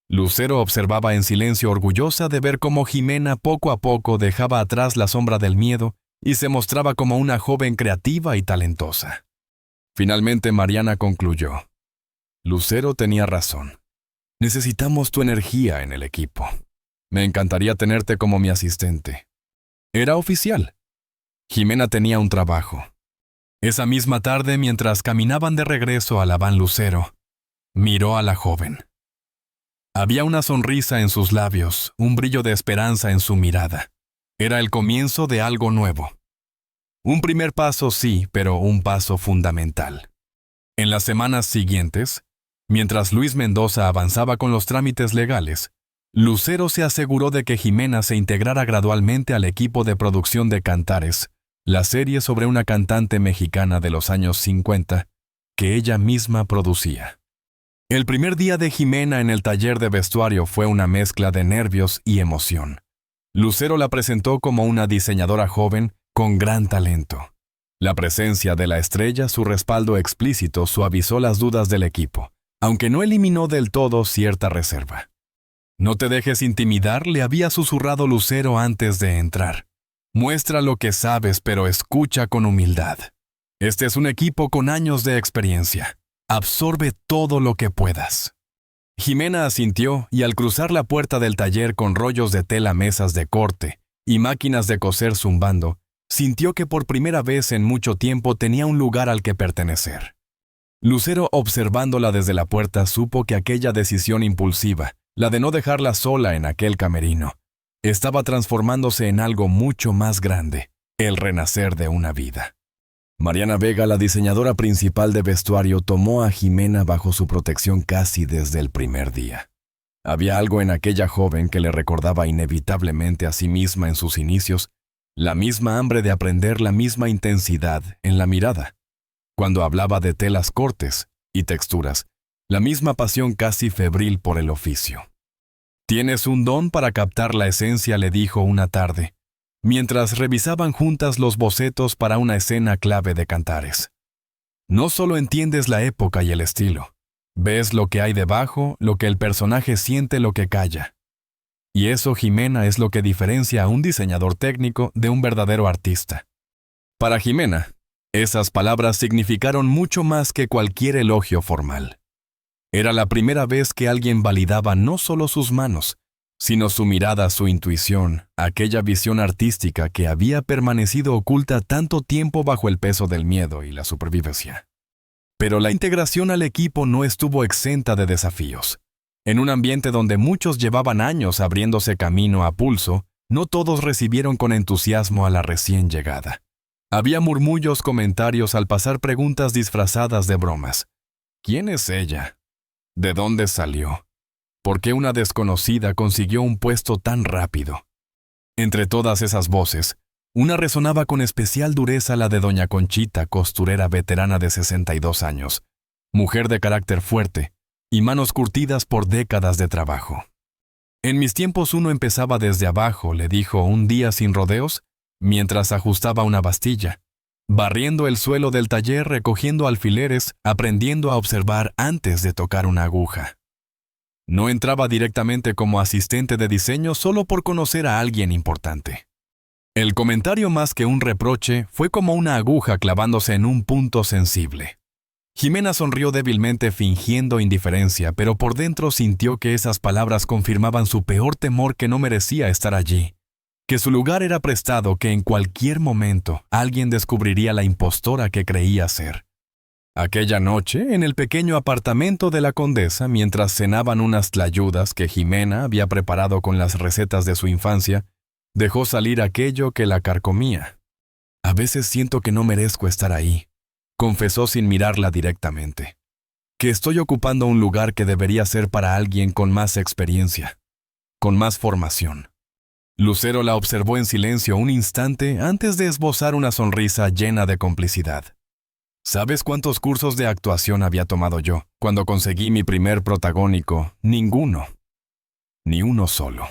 Lucero observaba en silencio, orgullosa de ver cómo Jimena poco a poco dejaba atrás la sombra del miedo y se mostraba como una joven creativa y talentosa. Finalmente Mariana concluyó: Lucero tenía razón. Necesitamos tu energía en el equipo. Me encantaría tenerte como mi asistente. Era oficial. Jimena tenía un trabajo. Esa misma tarde, mientras caminaban de regreso a la van Lucero, miró a la joven. Había una sonrisa en sus labios, un brillo de esperanza en su mirada. Era el comienzo de algo nuevo. Un primer paso, sí, pero un paso fundamental. En las semanas siguientes, mientras Luis Mendoza avanzaba con los trámites legales, Lucero se aseguró de que Jimena se integrara gradualmente al equipo de producción de Cantares, la serie sobre una cantante mexicana de los años 50 que ella misma producía. El primer día de Jimena en el taller de vestuario fue una mezcla de nervios y emoción. Lucero la presentó como una diseñadora joven con gran talento. La presencia de la estrella, su respaldo explícito, suavizó las dudas del equipo, aunque no eliminó del todo cierta reserva. No te dejes intimidar, le había susurrado Lucero antes de entrar. Muestra lo que sabes, pero escucha con humildad. Este es un equipo con años de experiencia. Absorbe todo lo que puedas. Jimena asintió y al cruzar la puerta del taller con rollos de tela, mesas de corte y máquinas de coser zumbando, sintió que por primera vez en mucho tiempo tenía un lugar al que pertenecer. Lucero, observándola desde la puerta, supo que aquella decisión impulsiva, la de no dejarla sola en aquel camerino, estaba transformándose en algo mucho más grande, el renacer de una vida. Mariana Vega, la diseñadora principal de vestuario, tomó a Jimena bajo su protección casi desde el primer día. Había algo en aquella joven que le recordaba inevitablemente a sí misma en sus inicios, la misma hambre de aprender, la misma intensidad en la mirada. Cuando hablaba de telas, cortes y texturas, la misma pasión casi febril por el oficio. «Tienes un don para captar la esencia», le dijo una tarde, mientras revisaban juntas los bocetos para una escena clave de Cantares. «No solo entiendes la época y el estilo, ves lo que hay debajo, lo que el personaje siente, lo que calla. Y eso, Jimena, es lo que diferencia a un diseñador técnico de un verdadero artista». Para Jimena, esas palabras significaron mucho más que cualquier elogio formal. Era la primera vez que alguien validaba no solo sus manos, sino su mirada, su intuición, aquella visión artística que había permanecido oculta tanto tiempo bajo el peso del miedo y la supervivencia. Pero la integración al equipo no estuvo exenta de desafíos. En un ambiente donde muchos llevaban años abriéndose camino a pulso, no todos recibieron con entusiasmo a la recién llegada. Había murmullos, comentarios al pasar, preguntas disfrazadas de bromas. ¿Quién es ella? ¿De dónde salió? ¿Por qué una desconocida consiguió un puesto tan rápido? Entre todas esas voces, una resonaba con especial dureza, la de doña Conchita, costurera veterana de 62 años, mujer de carácter fuerte y manos curtidas por décadas de trabajo. «En mis tiempos uno empezaba desde abajo», le dijo un día sin rodeos, mientras ajustaba una bastilla, barriendo el suelo del taller, recogiendo alfileres, aprendiendo a observar antes de tocar una aguja. No entraba directamente como asistente de diseño solo por conocer a alguien importante. El comentario, más que un reproche, fue como una aguja clavándose en un punto sensible. Jimena sonrió débilmente, fingiendo indiferencia, pero por dentro sintió que esas palabras confirmaban su peor temor, que no merecía estar allí, que su lugar era prestado, que en cualquier momento alguien descubriría la impostora que creía ser. Aquella noche, en el pequeño apartamento de la condesa, mientras cenaban unas tlayudas que Jimena había preparado con las recetas de su infancia, dejó salir aquello que la carcomía. «A veces siento que no merezco estar ahí», confesó sin mirarla directamente. «Que estoy ocupando un lugar que debería ser para alguien con más experiencia, con más formación». Lucero la observó en silencio un instante antes de esbozar una sonrisa llena de complicidad. ¿Sabes cuántos cursos de actuación había tomado yo? Cuando conseguí mi primer protagónico, ninguno. Ni uno solo.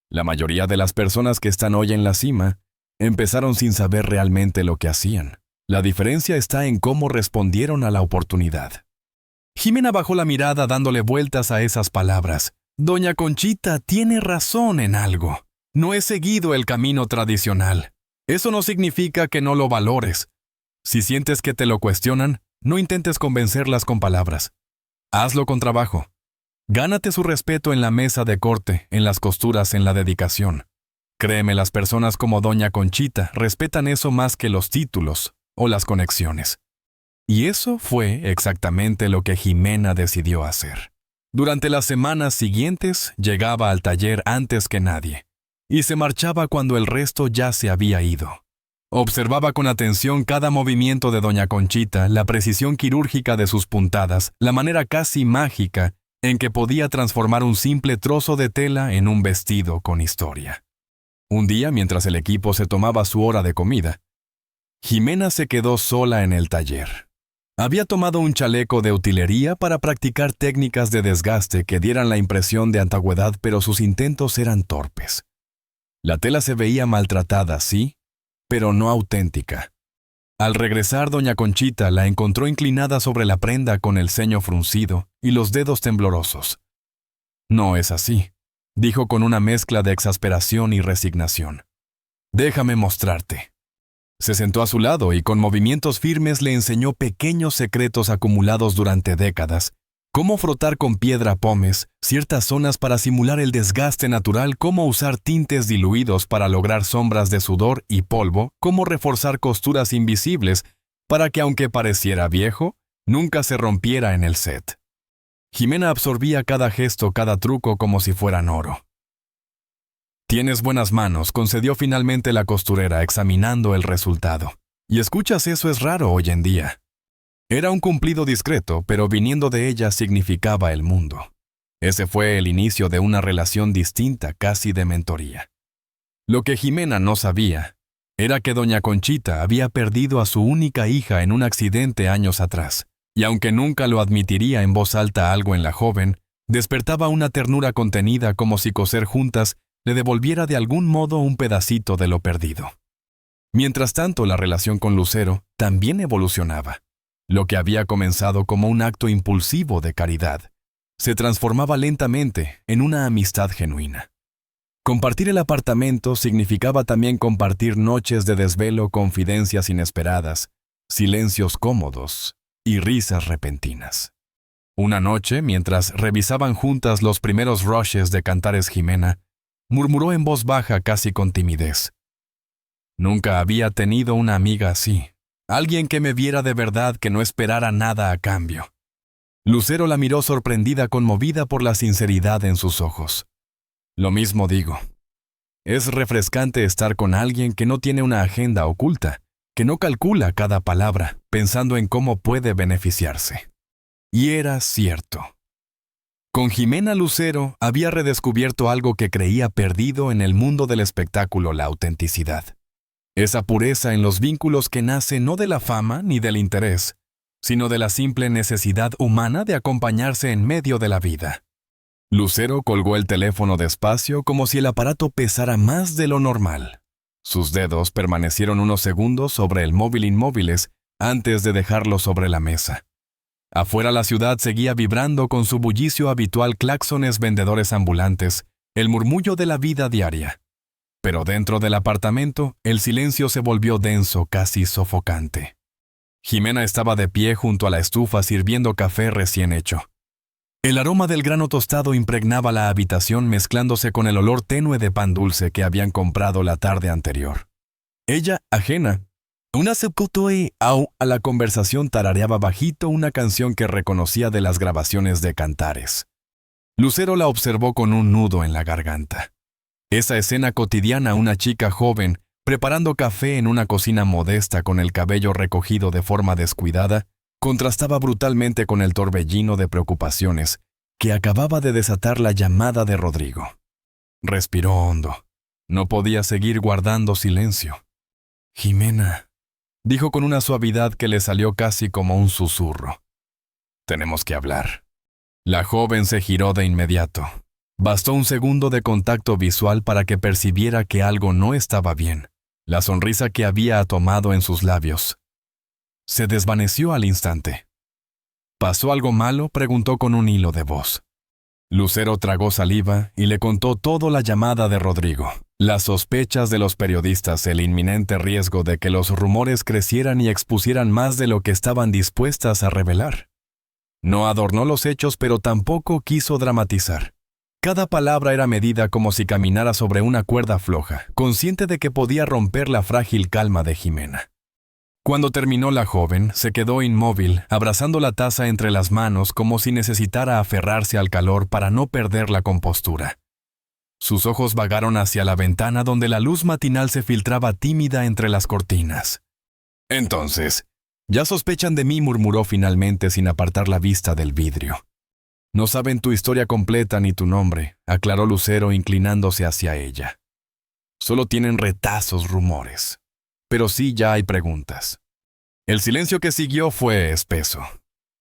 La mayoría de las personas que están hoy en la cima empezaron sin saber realmente lo que hacían. La diferencia está en cómo respondieron a la oportunidad. Jimena bajó la mirada dándole vueltas a esas palabras. Doña Conchita tiene razón en algo. No he seguido el camino tradicional. Eso no significa que no lo valores. Si sientes que te lo cuestionan, no intentes convencerlas con palabras. Hazlo con trabajo. Gánate su respeto en la mesa de corte, en las costuras, en la dedicación. Créeme, las personas como Doña Conchita respetan eso más que los títulos o las conexiones. Y eso fue exactamente lo que Jimena decidió hacer. Durante las semanas siguientes llegaba al taller antes que nadie y se marchaba cuando el resto ya se había ido. Observaba con atención cada movimiento de Doña Conchita, la precisión quirúrgica de sus puntadas, la manera casi mágica en que podía transformar un simple trozo de tela en un vestido con historia. Un día, mientras el equipo se tomaba su hora de comida, Jimena se quedó sola en el taller. Había tomado un chaleco de utilería para practicar técnicas de desgaste que dieran la impresión de antigüedad, pero sus intentos eran torpes. La tela se veía maltratada, sí, pero no auténtica. Al regresar, Doña Conchita la encontró inclinada sobre la prenda con el ceño fruncido y los dedos temblorosos. «No es así», dijo con una mezcla de exasperación y resignación. «Déjame mostrarte». Se sentó a su lado y con movimientos firmes le enseñó pequeños secretos acumulados durante décadas. Cómo frotar con piedra pómez ciertas zonas para simular el desgaste natural, cómo usar tintes diluidos para lograr sombras de sudor y polvo, cómo reforzar costuras invisibles para que, aunque pareciera viejo, nunca se rompiera en el set. Jimena absorbía cada gesto, cada truco como si fueran oro. «Tienes buenas manos», concedió finalmente la costurera examinando el resultado. «Y escuchas, eso es raro hoy en día». Era un cumplido discreto, pero viniendo de ella significaba el mundo. Ese fue el inicio de una relación distinta, casi de mentoría. Lo que Jimena no sabía era que Doña Conchita había perdido a su única hija en un accidente años atrás, y aunque nunca lo admitiría en voz alta algo en la joven, despertaba una ternura contenida como si coser juntas le devolviera de algún modo un pedacito de lo perdido. Mientras tanto, la relación con Lucero también evolucionaba. Lo que había comenzado como un acto impulsivo de caridad se transformaba lentamente en una amistad genuina. Compartir el apartamento significaba también compartir noches de desvelo, confidencias inesperadas, silencios cómodos y risas repentinas. Una noche, mientras revisaban juntas los primeros rushes de Cantares Jimena, murmuró en voz baja, casi con timidez: «Nunca había tenido una amiga así. Alguien que me viera de verdad, que no esperara nada a cambio». Lucero la miró sorprendida, conmovida por la sinceridad en sus ojos. «Lo mismo digo. Es refrescante estar con alguien que no tiene una agenda oculta, que no calcula cada palabra, pensando en cómo puede beneficiarse». Y era cierto. Con Jimena, Lucero había redescubierto algo que creía perdido en el mundo del espectáculo: la autenticidad. Esa pureza en los vínculos que nace no de la fama ni del interés, sino de la simple necesidad humana de acompañarse en medio de la vida. Lucero colgó el teléfono despacio, como si el aparato pesara más de lo normal. Sus dedos permanecieron unos segundos sobre el móvil inmóviles antes de dejarlo sobre la mesa. Afuera la ciudad seguía vibrando con su bullicio habitual: claxones, vendedores ambulantes, el murmullo de la vida diaria. Pero dentro del apartamento, el silencio se volvió denso, casi sofocante. Jimena estaba de pie junto a la estufa sirviendo café recién hecho. El aroma del grano tostado impregnaba la habitación, mezclándose con el olor tenue de pan dulce que habían comprado la tarde anterior. Ella, ajena, a la conversación, tarareaba bajito una canción que reconocía de las grabaciones de Cantares. Lucero la observó con un nudo en la garganta. Esa escena cotidiana: una chica joven preparando café en una cocina modesta con el cabello recogido de forma descuidada, contrastaba brutalmente con el torbellino de preocupaciones que acababa de desatar la llamada de Rodrigo. Respiró hondo. No podía seguir guardando silencio. Jimena, dijo con una suavidad que le salió casi como un susurro. Tenemos que hablar. La joven se giró de inmediato. Bastó un segundo de contacto visual para que percibiera que algo no estaba bien. La sonrisa que había tomado en sus labios se desvaneció al instante. ¿Pasó algo malo?, preguntó con un hilo de voz. Lucero tragó saliva y le contó todo la llamada de Rodrigo, las sospechas de los periodistas, el inminente riesgo de que los rumores crecieran y expusieran más de lo que estaban dispuestas a revelar. No adornó los hechos, pero tampoco quiso dramatizar. Cada palabra era medida como si caminara sobre una cuerda floja, consciente de que podía romper la frágil calma de Jimena. Cuando terminó, la joven se quedó inmóvil, abrazando la taza entre las manos como si necesitara aferrarse al calor para no perder la compostura. Sus ojos vagaron hacia la ventana donde la luz matinal se filtraba tímida entre las cortinas. Entonces, ya sospechan de mí, murmuró finalmente sin apartar la vista del vidrio. No saben tu historia completa ni tu nombre, aclaró Lucero inclinándose hacia ella. Solo tienen retazos, rumores. Pero sí ya hay preguntas. El silencio que siguió fue espeso.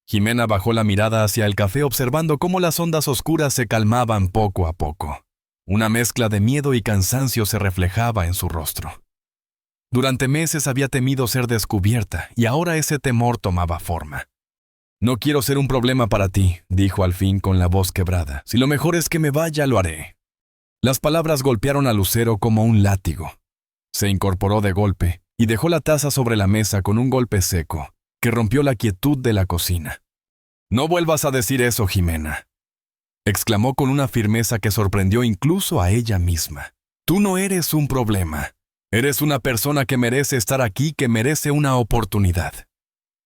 Jimena bajó la mirada hacia el café observando cómo las ondas oscuras se calmaban poco a poco. Una mezcla de miedo y cansancio se reflejaba en su rostro. Durante meses había temido ser descubierta y ahora ese temor tomaba forma. No quiero ser un problema para ti, dijo al fin con la voz quebrada. Si lo mejor es que me vaya, lo haré. Las palabras golpearon a Lucero como un látigo. Se incorporó de golpe y dejó la taza sobre la mesa con un golpe seco que rompió la quietud de la cocina. No vuelvas a decir eso, Jimena, exclamó con una firmeza que sorprendió incluso a ella misma. Tú no eres un problema. Eres una persona que merece estar aquí, que merece una oportunidad.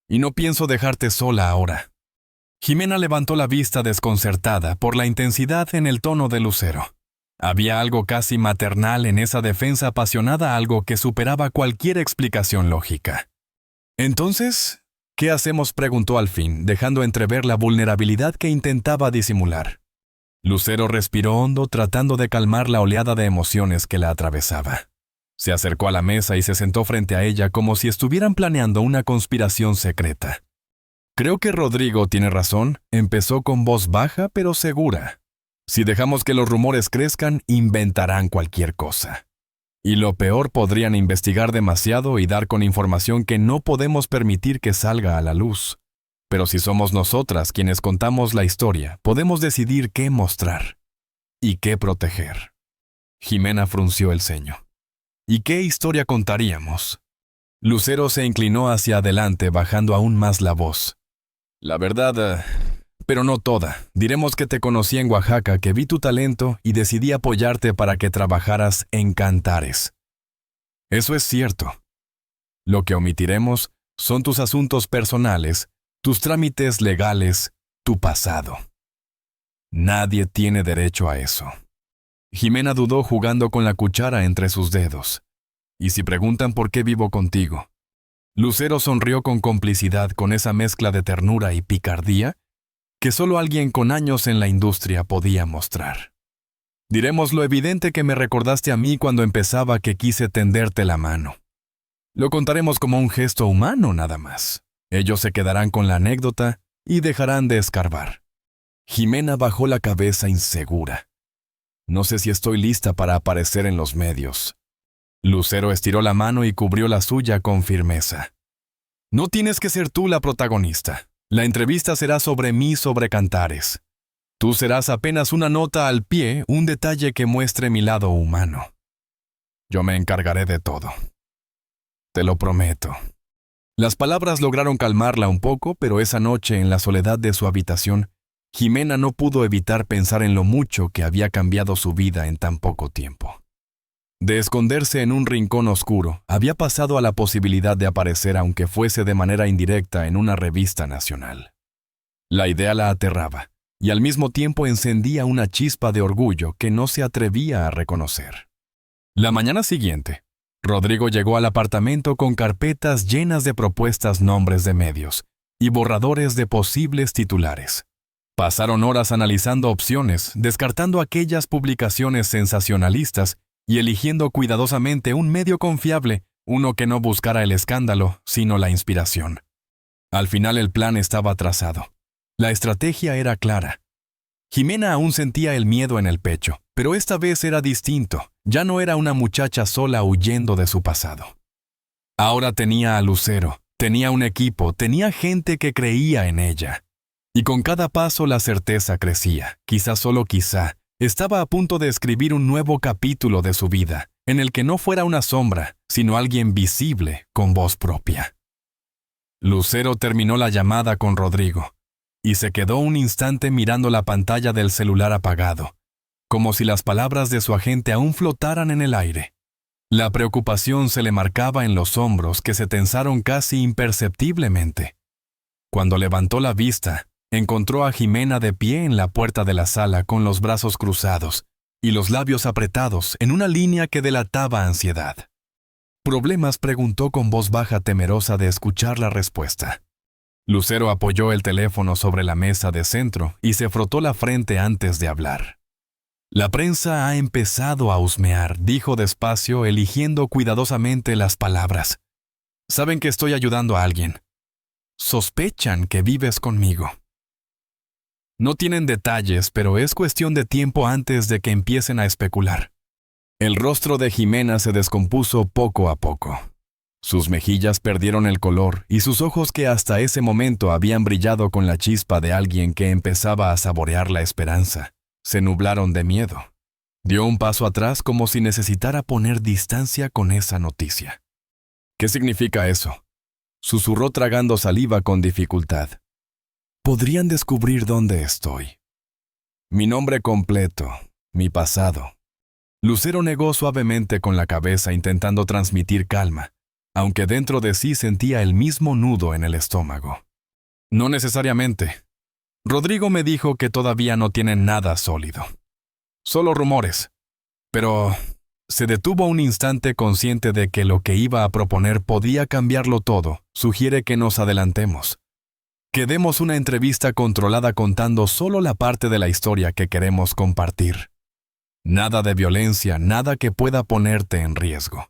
Y no pienso dejarte sola ahora. Jimena levantó la vista desconcertada por la intensidad en el tono de Lucero. Había algo casi maternal en esa defensa apasionada, algo que superaba cualquier explicación lógica. Entonces, ¿qué hacemos?, preguntó al fin, dejando entrever la vulnerabilidad que intentaba disimular. Lucero respiró hondo, tratando de calmar la oleada de emociones que la atravesaba. Se acercó a la mesa y se sentó frente a ella como si estuvieran planeando una conspiración secreta. Creo que Rodrigo tiene razón, empezó con voz baja pero segura. Si dejamos que los rumores crezcan, inventarán cualquier cosa. Y lo peor, podrían investigar demasiado y dar con información que no podemos permitir que salga a la luz. Pero si somos nosotras quienes contamos la historia, podemos decidir qué mostrar y qué proteger. Jimena frunció el ceño. ¿Y qué historia contaríamos? Lucero se inclinó hacia adelante, bajando aún más la voz. La verdad, pero no toda. Diremos que te conocí en Oaxaca, que vi tu talento y decidí apoyarte para que trabajaras en Cantares. Eso es cierto. Lo que omitiremos son tus asuntos personales, tus trámites legales, tu pasado. Nadie tiene derecho a eso. Jimena dudó, jugando con la cuchara entre sus dedos. ¿Y si preguntan por qué vivo contigo? Lucero sonrió con complicidad, con esa mezcla de ternura y picardía que solo alguien con años en la industria podía mostrar. Diremos lo evidente que me recordaste a mí cuando empezaba, que quise tenderte la mano. Lo contaremos como un gesto humano nada más. Ellos se quedarán con la anécdota y dejarán de escarbar. Jimena bajó la cabeza insegura. No sé si estoy lista para aparecer en los medios. Lucero estiró la mano y cubrió la suya con firmeza. No tienes que ser tú la protagonista. La entrevista será sobre mí, sobre Cantares. Tú serás apenas una nota al pie, un detalle que muestre mi lado humano. Yo me encargaré de todo. Te lo prometo. Las palabras lograron calmarla un poco, pero esa noche, en la soledad de su habitación, Jimena no pudo evitar pensar en lo mucho que había cambiado su vida en tan poco tiempo. De esconderse en un rincón oscuro, había pasado a la posibilidad de aparecer, aunque fuese de manera indirecta, en una revista nacional. La idea la aterraba, y al mismo tiempo encendía una chispa de orgullo que no se atrevía a reconocer. La mañana siguiente, Rodrigo llegó al apartamento con carpetas llenas de propuestas, nombres de medios y borradores de posibles titulares. Pasaron horas analizando opciones, descartando aquellas publicaciones sensacionalistas y eligiendo cuidadosamente un medio confiable, uno que no buscara el escándalo, sino la inspiración. Al final el plan estaba trazado. La estrategia era clara. Jimena aún sentía el miedo en el pecho, pero esta vez era distinto. Ya no era una muchacha sola huyendo de su pasado. Ahora tenía a Lucero, tenía un equipo, tenía gente que creía en ella. Y con cada paso la certeza crecía. Quizá solo quizá, estaba a punto de escribir un nuevo capítulo de su vida, en el que no fuera una sombra, sino alguien visible, con voz propia. Lucero terminó la llamada con Rodrigo, y se quedó un instante mirando la pantalla del celular apagado, como si las palabras de su agente aún flotaran en el aire. La preocupación se le marcaba en los hombros que se tensaron casi imperceptiblemente. Cuando levantó la vista, encontró a Jimena de pie en la puerta de la sala con los brazos cruzados y los labios apretados en una línea que delataba ansiedad. ¿Problemas?, preguntó con voz baja, temerosa de escuchar la respuesta. Lucero apoyó el teléfono sobre la mesa de centro y se frotó la frente antes de hablar. La prensa ha empezado a husmear, dijo despacio, eligiendo cuidadosamente las palabras. Saben que estoy ayudando a alguien. Sospechan que vives conmigo. No tienen detalles, pero es cuestión de tiempo antes de que empiecen a especular. El rostro de Jimena se descompuso poco a poco. Sus mejillas perdieron el color y sus ojos, que hasta ese momento habían brillado con la chispa de alguien que empezaba a saborear la esperanza, se nublaron de miedo. Dio un paso atrás como si necesitara poner distancia con esa noticia. ¿Qué significa eso?, susurró tragando saliva con dificultad. Podrían descubrir dónde estoy. Mi nombre completo, mi pasado. Lucero negó suavemente con la cabeza, intentando transmitir calma, aunque dentro de sí sentía el mismo nudo en el estómago. No necesariamente. Rodrigo me dijo que todavía no tienen nada sólido. Solo rumores. Pero se detuvo un instante, consciente de que lo que iba a proponer podía cambiarlo todo. Sugiere que nos adelantemos. Que demos una entrevista controlada contando solo la parte de la historia que queremos compartir. Nada de violencia, nada que pueda ponerte en riesgo.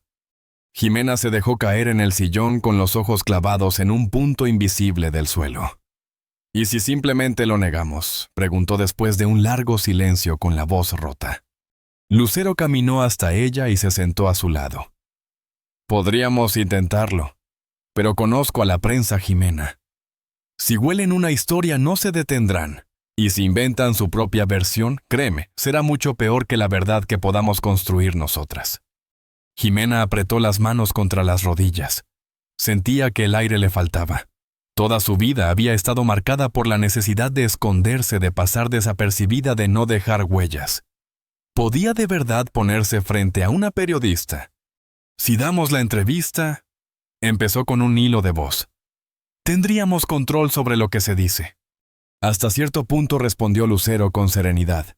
Jimena se dejó caer en el sillón con los ojos clavados en un punto invisible del suelo. ¿Y si simplemente lo negamos?, preguntó después de un largo silencio con la voz rota. Lucero caminó hasta ella y se sentó a su lado. Podríamos intentarlo, pero conozco a la prensa, Jimena. Si huelen una historia no se detendrán, y si inventan su propia versión, créeme, será mucho peor que la verdad que podamos construir nosotras. Jimena apretó las manos contra las rodillas. Sentía que el aire le faltaba. Toda su vida había estado marcada por la necesidad de esconderse, de pasar desapercibida, de no dejar huellas. ¿Podía de verdad ponerse frente a una periodista? Si damos la entrevista, empezó con un hilo de voz. Tendríamos control sobre lo que se dice. Hasta cierto punto, respondió Lucero con serenidad.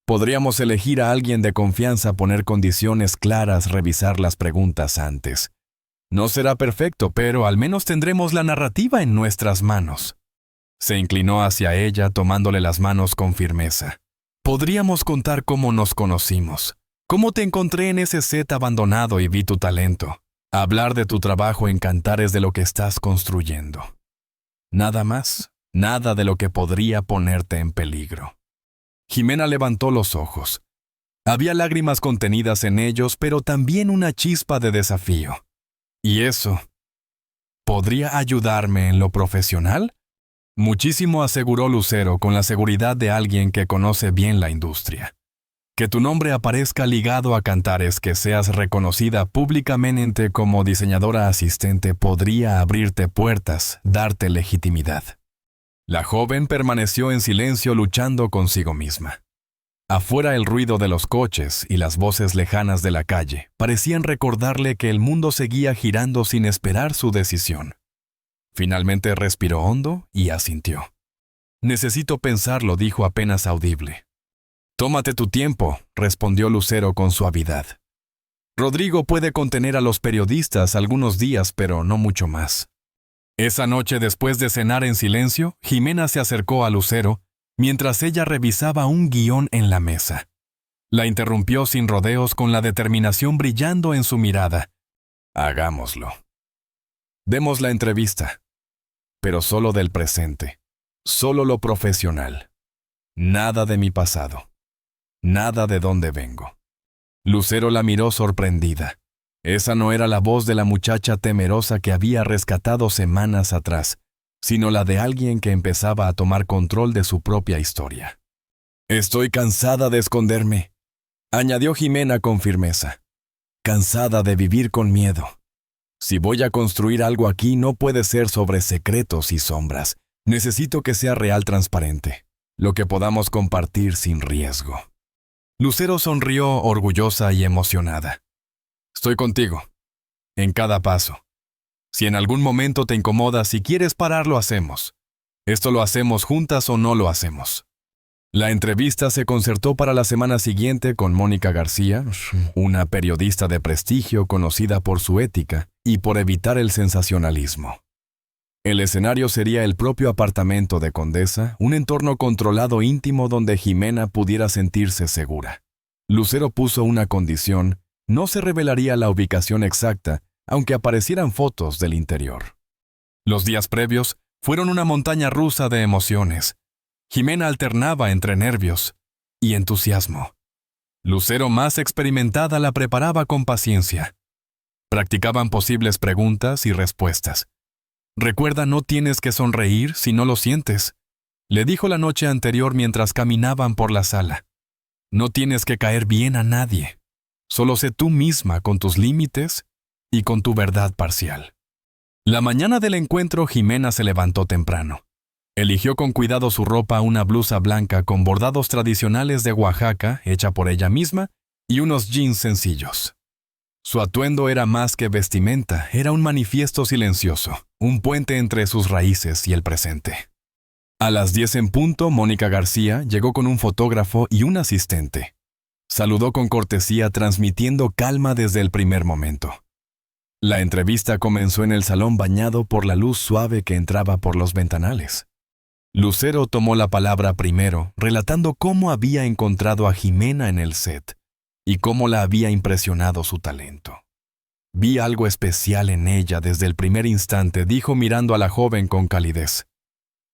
Podríamos elegir a alguien de confianza, poner condiciones claras, revisar las preguntas antes. No será perfecto, pero al menos tendremos la narrativa en nuestras manos. Se inclinó hacia ella, tomándole las manos con firmeza. Podríamos contar cómo nos conocimos, cómo te encontré en ese set abandonado y vi tu talento. Hablar de tu trabajo en Cantares, de lo que estás construyendo. Nada más, nada de lo que podría ponerte en peligro. Jimena levantó los ojos. Había lágrimas contenidas en ellos, pero también una chispa de desafío. ¿Y eso podría ayudarme en lo profesional? Muchísimo, aseguró Lucero con la seguridad de alguien que conoce bien la industria. Que tu nombre aparezca ligado a Cantares, que seas reconocida públicamente como diseñadora asistente, podría abrirte puertas, darte legitimidad. La joven permaneció en silencio, luchando consigo misma. Afuera, el ruido de los coches y las voces lejanas de la calle parecían recordarle que el mundo seguía girando sin esperar su decisión. Finalmente respiró hondo y asintió. Necesito pensarlo, dijo apenas audible. Tómate tu tiempo, respondió Lucero con suavidad. Rodrigo puede contener a los periodistas algunos días, pero no mucho más. Esa noche, después de cenar en silencio, Jimena se acercó a Lucero mientras ella revisaba un guión en la mesa. La interrumpió sin rodeos con la determinación brillando en su mirada. Hagámoslo. Demos la entrevista, pero solo del presente, solo lo profesional. Nada de mi pasado, nada de dónde vengo. Lucero la miró sorprendida. Esa no era la voz de la muchacha temerosa que había rescatado semanas atrás, sino la de alguien que empezaba a tomar control de su propia historia. Estoy cansada de esconderme, añadió Jimena con firmeza. Cansada de vivir con miedo. Si voy a construir algo aquí, no puede ser sobre secretos y sombras. Necesito que sea real, transparente, lo que podamos compartir sin riesgo. Lucero sonrió orgullosa y emocionada. Estoy contigo, en cada paso. Si en algún momento te incomoda, si quieres parar, lo hacemos. Esto lo hacemos juntas o no lo hacemos. La entrevista se concertó para la semana siguiente con Mónica García, una periodista de prestigio conocida por su ética y por evitar el sensacionalismo. El escenario sería el propio apartamento de Condesa, un entorno controlado íntimo donde Jimena pudiera sentirse segura. Lucero puso una condición: no se revelaría la ubicación exacta, aunque aparecieran fotos del interior. Los días previos fueron una montaña rusa de emociones. Jimena alternaba entre nervios y entusiasmo. Lucero, más experimentada, la preparaba con paciencia. Practicaban posibles preguntas y respuestas. Recuerda, no tienes que sonreír si no lo sientes, le dijo la noche anterior mientras caminaban por la sala. No tienes que caer bien a nadie. Solo sé tú misma con tus límites y con tu verdad parcial. La mañana del encuentro, Jimena se levantó temprano. Eligió con cuidado su ropa, una blusa blanca con bordados tradicionales de Oaxaca, hecha por ella misma, y unos jeans sencillos. Su atuendo era más que vestimenta, era un manifiesto silencioso, un puente entre sus raíces y el presente. A las 10 en punto, Mónica García llegó con un fotógrafo y un asistente. Saludó con cortesía, transmitiendo calma desde el primer momento. La entrevista comenzó en el salón bañado por la luz suave que entraba por los ventanales. Lucero tomó la palabra primero, relatando cómo había encontrado a Jimena en el set y cómo la había impresionado su talento. Vi algo especial en ella desde el primer instante, dijo mirando a la joven con calidez.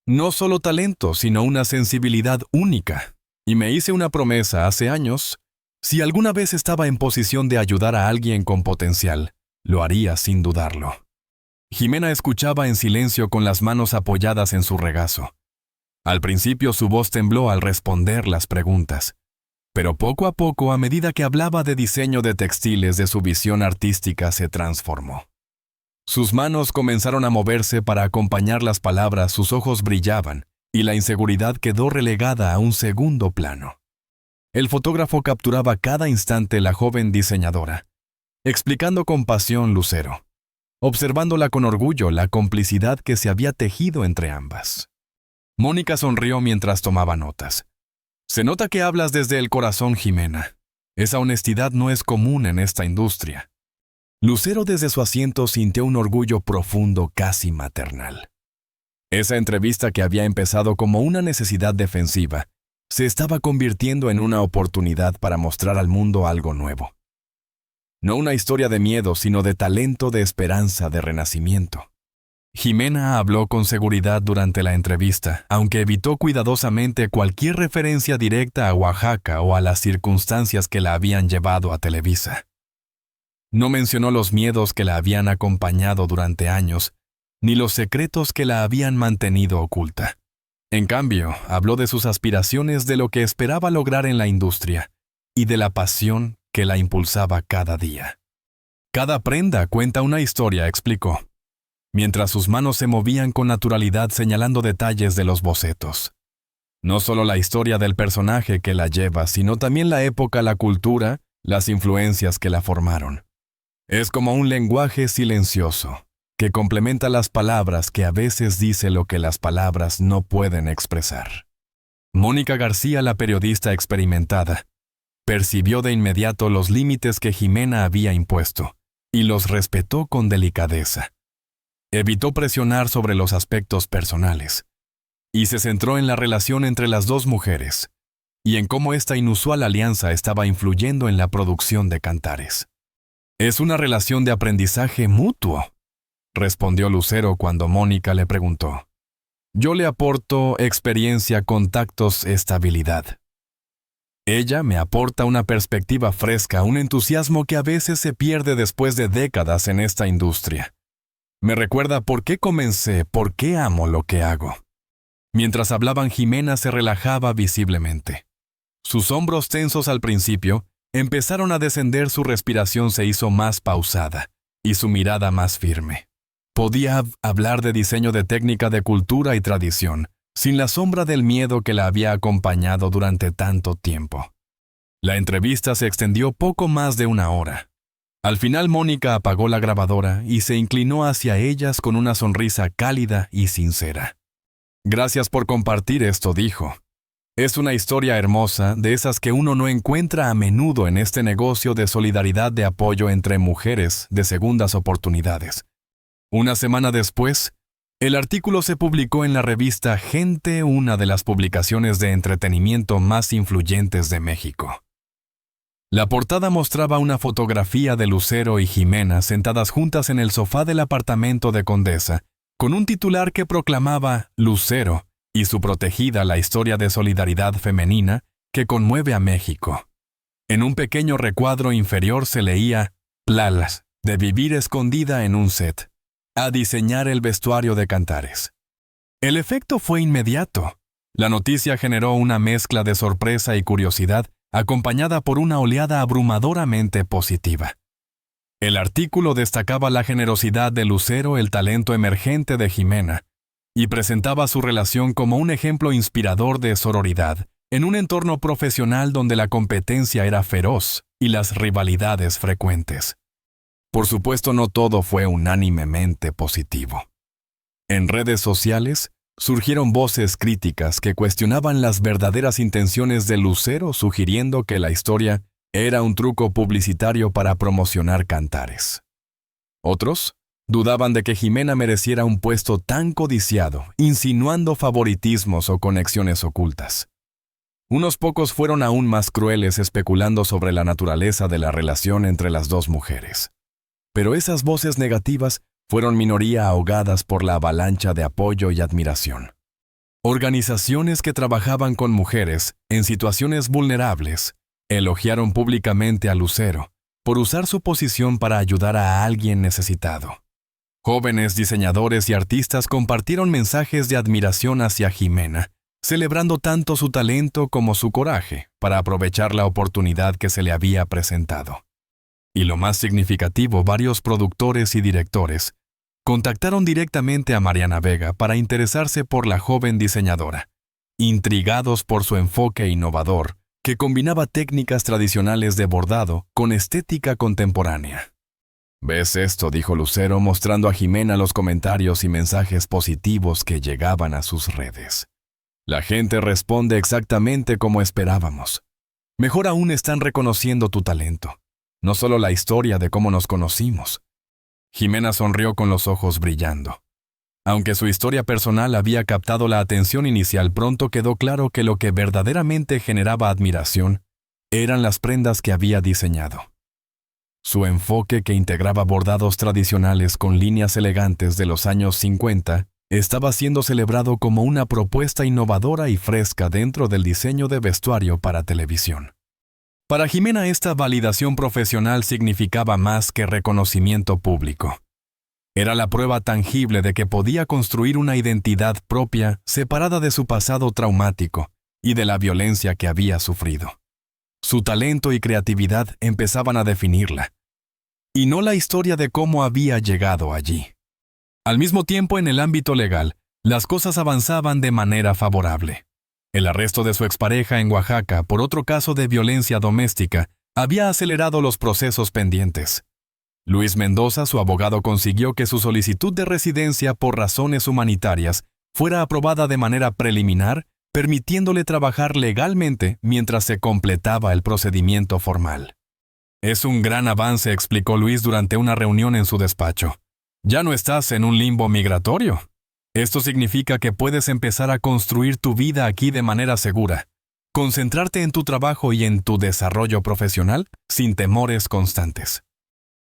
No solo talento, sino una sensibilidad única. Y me hice una promesa hace años: si alguna vez estaba en posición de ayudar a alguien con potencial, lo haría sin dudarlo. Jimena escuchaba en silencio con las manos apoyadas en su regazo. Al principio su voz tembló al responder las preguntas, pero poco a poco, a medida que hablaba de diseño de textiles, de su visión artística, se transformó. Sus manos comenzaron a moverse para acompañar las palabras, sus ojos brillaban, y la inseguridad quedó relegada a un segundo plano. El fotógrafo capturaba cada instante la joven diseñadora, explicando con pasión Lucero, observándola con orgullo, la complicidad que se había tejido entre ambas. Mónica sonrió mientras tomaba notas. Se nota que hablas desde el corazón, Jimena. Esa honestidad no es común en esta industria. Lucero desde su asiento sintió un orgullo profundo, casi maternal. Esa entrevista que había empezado como una necesidad defensiva, se estaba convirtiendo en una oportunidad para mostrar al mundo algo nuevo. No una historia de miedo, sino de talento, de esperanza, de renacimiento. Jimena habló con seguridad durante la entrevista, aunque evitó cuidadosamente cualquier referencia directa a Oaxaca o a las circunstancias que la habían llevado a Televisa. No mencionó los miedos que la habían acompañado durante años, ni los secretos que la habían mantenido oculta. En cambio, habló de sus aspiraciones, de lo que esperaba lograr en la industria, y de la pasión que la impulsaba cada día. Cada prenda cuenta una historia, explicó, mientras sus manos se movían con naturalidad señalando detalles de los bocetos. No solo la historia del personaje que la lleva, sino también la época, la cultura, las influencias que la formaron. Es como un lenguaje silencioso, que complementa las palabras, que a veces dice lo que las palabras no pueden expresar. Mónica García, la periodista experimentada, percibió de inmediato los límites que Jimena había impuesto, y los respetó con delicadeza. Evitó presionar sobre los aspectos personales, y se centró en la relación entre las dos mujeres, y en cómo esta inusual alianza estaba influyendo en la producción de Cantares. «Es una relación de aprendizaje mutuo», respondió Lucero cuando Mónica le preguntó. «Yo le aporto experiencia, contactos, estabilidad. Ella me aporta una perspectiva fresca, un entusiasmo que a veces se pierde después de décadas en esta industria. Me recuerda por qué comencé, por qué amo lo que hago». Mientras hablaban, Jimena se relajaba visiblemente. Sus hombros tensos al principio empezaron a descender, su respiración se hizo más pausada y su mirada más firme. Podía hablar de diseño, de técnica, de cultura y tradición, sin la sombra del miedo que la había acompañado durante tanto tiempo. La entrevista se extendió poco más de una hora. Al final, Mónica apagó la grabadora y se inclinó hacia ellas con una sonrisa cálida y sincera. «Gracias por compartir esto», dijo. «Es una historia hermosa, de esas que uno no encuentra a menudo en este negocio de solidaridad, de apoyo entre mujeres, de segundas oportunidades». Una semana después, el artículo se publicó en la revista Gente, una de las publicaciones de entretenimiento más influyentes de México. La portada mostraba una fotografía de Lucero y Jimena sentadas juntas en el sofá del apartamento de Condesa, con un titular que proclamaba «Lucero y su protegida, la historia de solidaridad femenina que conmueve a México». En un pequeño recuadro inferior se leía «Plalas de vivir escondida en un set, a diseñar el vestuario de Cantares». El efecto fue inmediato. La noticia generó una mezcla de sorpresa y curiosidad, acompañada por una oleada abrumadoramente positiva. El artículo destacaba la generosidad de Lucero, el talento emergente de Jimena, y presentaba su relación como un ejemplo inspirador de sororidad, en un entorno profesional donde la competencia era feroz y las rivalidades frecuentes. Por supuesto, no todo fue unánimemente positivo. En redes sociales surgieron voces críticas que cuestionaban las verdaderas intenciones de Lucero, sugiriendo que la historia era un truco publicitario para promocionar Cantares. Otros dudaban de que Jimena mereciera un puesto tan codiciado, insinuando favoritismos o conexiones ocultas. Unos pocos fueron aún más crueles, especulando sobre la naturaleza de la relación entre las dos mujeres. Pero esas voces negativas fueron minoría, ahogadas por la avalancha de apoyo y admiración. Organizaciones que trabajaban con mujeres en situaciones vulnerables elogiaron públicamente a Lucero por usar su posición para ayudar a alguien necesitado. Jóvenes diseñadores y artistas compartieron mensajes de admiración hacia Jimena, celebrando tanto su talento como su coraje para aprovechar la oportunidad que se le había presentado. Y lo más significativo, varios productores y directores contactaron directamente a Mariana Vega para interesarse por la joven diseñadora, intrigados por su enfoque innovador, que combinaba técnicas tradicionales de bordado con estética contemporánea. «¿Ves esto?», dijo Lucero, mostrando a Jimena los comentarios y mensajes positivos que llegaban a sus redes. «La gente responde exactamente como esperábamos. Mejor aún, están reconociendo tu talento, no solo la historia de cómo nos conocimos». Jimena sonrió con los ojos brillando. Aunque su historia personal había captado la atención inicial, pronto quedó claro que lo que verdaderamente generaba admiración eran las prendas que había diseñado. Su enfoque, que integraba bordados tradicionales con líneas elegantes de los años 50, estaba siendo celebrado como una propuesta innovadora y fresca dentro del diseño de vestuario para televisión. Para Jimena, esta validación profesional significaba más que reconocimiento público. Era la prueba tangible de que podía construir una identidad propia separada de su pasado traumático y de la violencia que había sufrido. Su talento y creatividad empezaban a definirla, y no la historia de cómo había llegado allí. Al mismo tiempo, en el ámbito legal, las cosas avanzaban de manera favorable. El arresto de su expareja en Oaxaca por otro caso de violencia doméstica había acelerado los procesos pendientes. Luis Mendoza, su abogado, consiguió que su solicitud de residencia por razones humanitarias fuera aprobada de manera preliminar, permitiéndole trabajar legalmente mientras se completaba el procedimiento formal. «Es un gran avance», explicó Luis durante una reunión en su despacho. «Ya no estás en un limbo migratorio. Esto significa que puedes empezar a construir tu vida aquí de manera segura, concentrarte en tu trabajo y en tu desarrollo profesional sin temores constantes.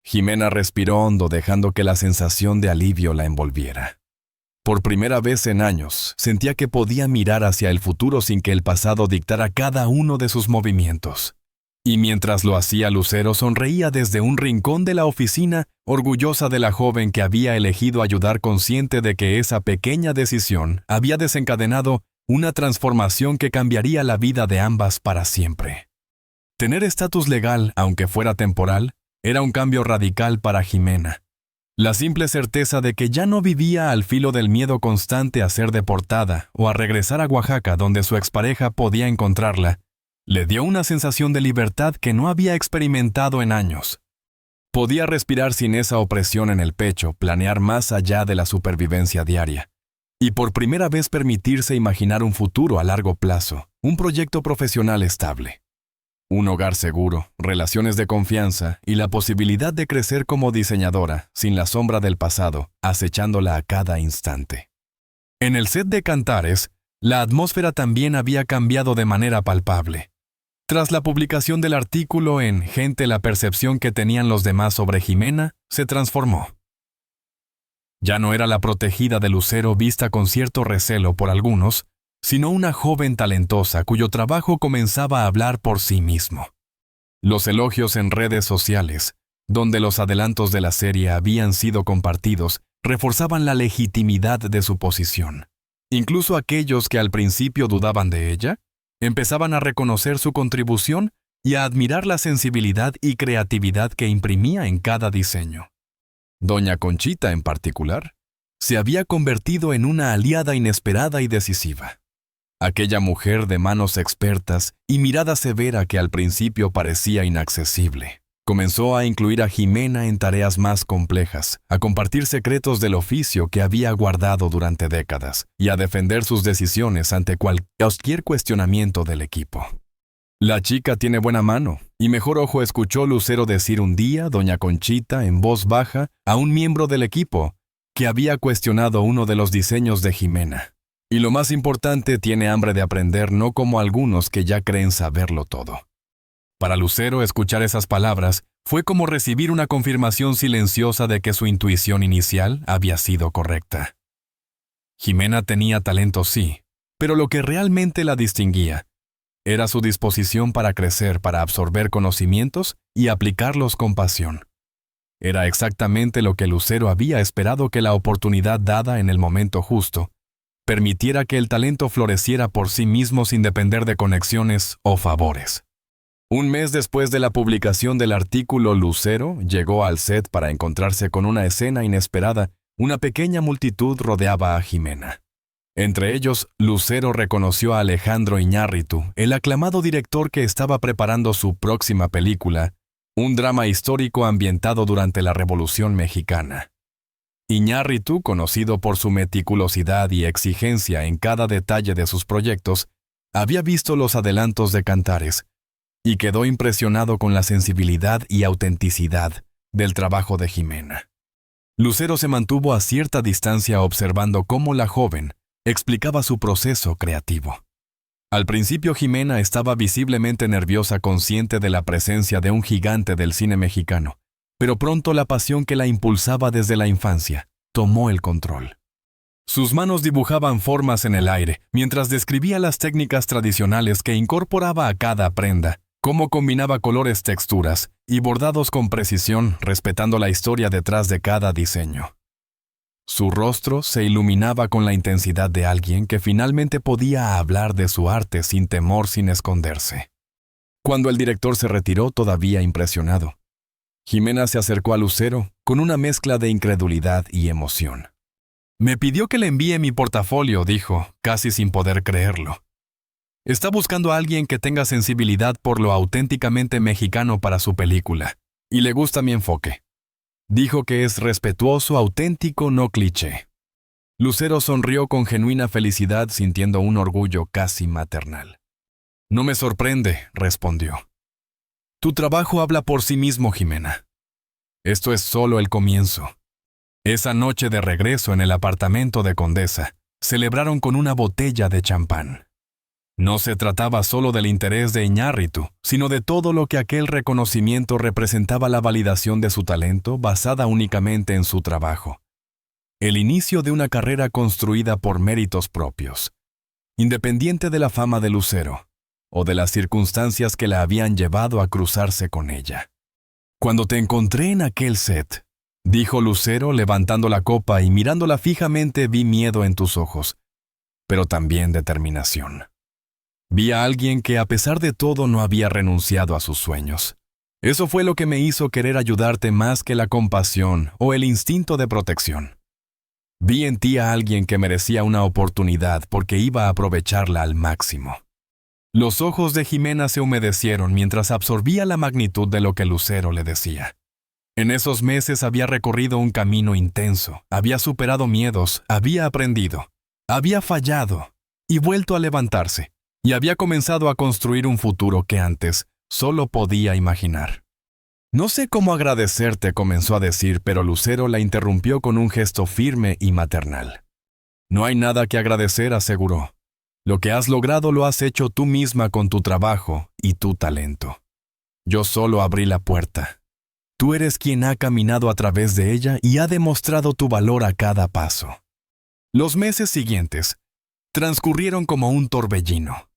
Jimena respiró hondo, dejando que la sensación de alivio la envolviera. Por primera vez en años, sentía que podía mirar hacia el futuro sin que el pasado dictara cada uno de sus movimientos. Y mientras lo hacía, Lucero sonreía desde un rincón de la oficina, orgullosa de la joven que había elegido ayudar, consciente de que esa pequeña decisión había desencadenado una transformación que cambiaría la vida de ambas para siempre. Tener estatus legal, aunque fuera temporal, era un cambio radical para Jimena. La simple certeza de que ya no vivía al filo del miedo constante a ser deportada o a regresar a Oaxaca, donde su expareja podía encontrarla, le dio una sensación de libertad que no había experimentado en años. Podía respirar sin esa opresión en el pecho, planear más allá de la supervivencia diaria, y por primera vez permitirse imaginar un futuro a largo plazo, un proyecto profesional estable. Un hogar seguro, relaciones de confianza y la posibilidad de crecer como diseñadora, sin la sombra del pasado, acechándola a cada instante. En el set de Cantares, la atmósfera también había cambiado de manera palpable. Tras la publicación del artículo en Gente, la percepción que tenían los demás sobre Jimena se transformó. Ya no era la protegida de Lucero vista con cierto recelo por algunos, sino una joven talentosa cuyo trabajo comenzaba a hablar por sí mismo. Los elogios en redes sociales, donde los adelantos de la serie habían sido compartidos, reforzaban la legitimidad de su posición. Incluso aquellos que al principio dudaban de ella, empezaban a reconocer su contribución y a admirar la sensibilidad y creatividad que imprimía en cada diseño. Doña Conchita, en particular, se había convertido en una aliada inesperada y decisiva. Aquella mujer de manos expertas y mirada severa que al principio parecía inaccesible, comenzó a incluir a Jimena en tareas más complejas, a compartir secretos del oficio que había guardado durante décadas y a defender sus decisiones ante cualquier cuestionamiento del equipo. La chica tiene buena mano, y mejor ojo, escuchó Lucero decir un día doña Conchita en voz baja a un miembro del equipo que había cuestionado uno de los diseños de Jimena. Y lo más importante, tiene hambre de aprender, no como algunos que ya creen saberlo todo. Para Lucero, escuchar esas palabras fue como recibir una confirmación silenciosa de que su intuición inicial había sido correcta. Jimena tenía talento, sí, pero lo que realmente la distinguía era su disposición para crecer, para absorber conocimientos y aplicarlos con pasión. Era exactamente lo que Lucero había esperado, que la oportunidad dada en el momento justo permitiera que el talento floreciera por sí mismo sin depender de conexiones o favores. Un mes después de la publicación del artículo, Lucero llegó al set para encontrarse con una escena inesperada. Una pequeña multitud rodeaba a Jimena. Entre ellos, Lucero reconoció a Alejandro Iñárritu, el aclamado director que estaba preparando su próxima película, un drama histórico ambientado durante la Revolución Mexicana. Iñárritu, conocido por su meticulosidad y exigencia en cada detalle de sus proyectos, había visto los adelantos de Cantares y quedó impresionado con la sensibilidad y autenticidad del trabajo de Jimena. Lucero se mantuvo a cierta distancia observando cómo la joven explicaba su proceso creativo. Al principio, Jimena estaba visiblemente nerviosa, consciente de la presencia de un gigante del cine mexicano, pero pronto la pasión que la impulsaba desde la infancia tomó el control. Sus manos dibujaban formas en el aire, mientras describía las técnicas tradicionales que incorporaba a cada prenda, cómo combinaba colores, texturas y bordados con precisión, respetando la historia detrás de cada diseño. Su rostro se iluminaba con la intensidad de alguien que finalmente podía hablar de su arte sin temor, sin esconderse. Cuando el director se retiró, todavía impresionado, Jimena se acercó a Lucero con una mezcla de incredulidad y emoción. «Me pidió que le envíe mi portafolio», dijo, casi sin poder creerlo. «Está buscando a alguien que tenga sensibilidad por lo auténticamente mexicano para su película, y le gusta mi enfoque. Dijo que es respetuoso, auténtico, no cliché». Lucero sonrió con genuina felicidad, sintiendo un orgullo casi maternal. «No me sorprende», respondió. «Tu trabajo habla por sí mismo, Jimena. Esto es solo el comienzo». Esa noche, de regreso en el apartamento de Condesa, celebraron con una botella de champán. No se trataba solo del interés de Iñárritu, sino de todo lo que aquel reconocimiento representaba la validación de su talento basada únicamente en su trabajo. El inicio de una carrera construida por méritos propios, independiente de la fama de Lucero, o de las circunstancias que la habían llevado a cruzarse con ella. «Cuando te encontré en aquel set», dijo Lucero levantando la copa y mirándola fijamente, vi miedo en tus ojos, pero también determinación. Vi a alguien que a pesar de todo no había renunciado a sus sueños. Eso fue lo que me hizo querer ayudarte más que la compasión o el instinto de protección. Vi en ti a alguien que merecía una oportunidad porque iba a aprovecharla al máximo. Los ojos de Jimena se humedecieron mientras absorbía la magnitud de lo que Lucero le decía. En esos meses había recorrido un camino intenso, había superado miedos, había aprendido, había fallado y vuelto a levantarse, y había comenzado a construir un futuro que antes solo podía imaginar. «No sé cómo agradecerte», comenzó a decir, pero Lucero la interrumpió con un gesto firme y maternal. «No hay nada que agradecer», aseguró. «Lo que has logrado lo has hecho tú misma con tu trabajo y tu talento. Yo solo abrí la puerta. Tú eres quien ha caminado a través de ella y ha demostrado tu valor a cada paso». Los meses siguientes transcurrieron como un torbellino.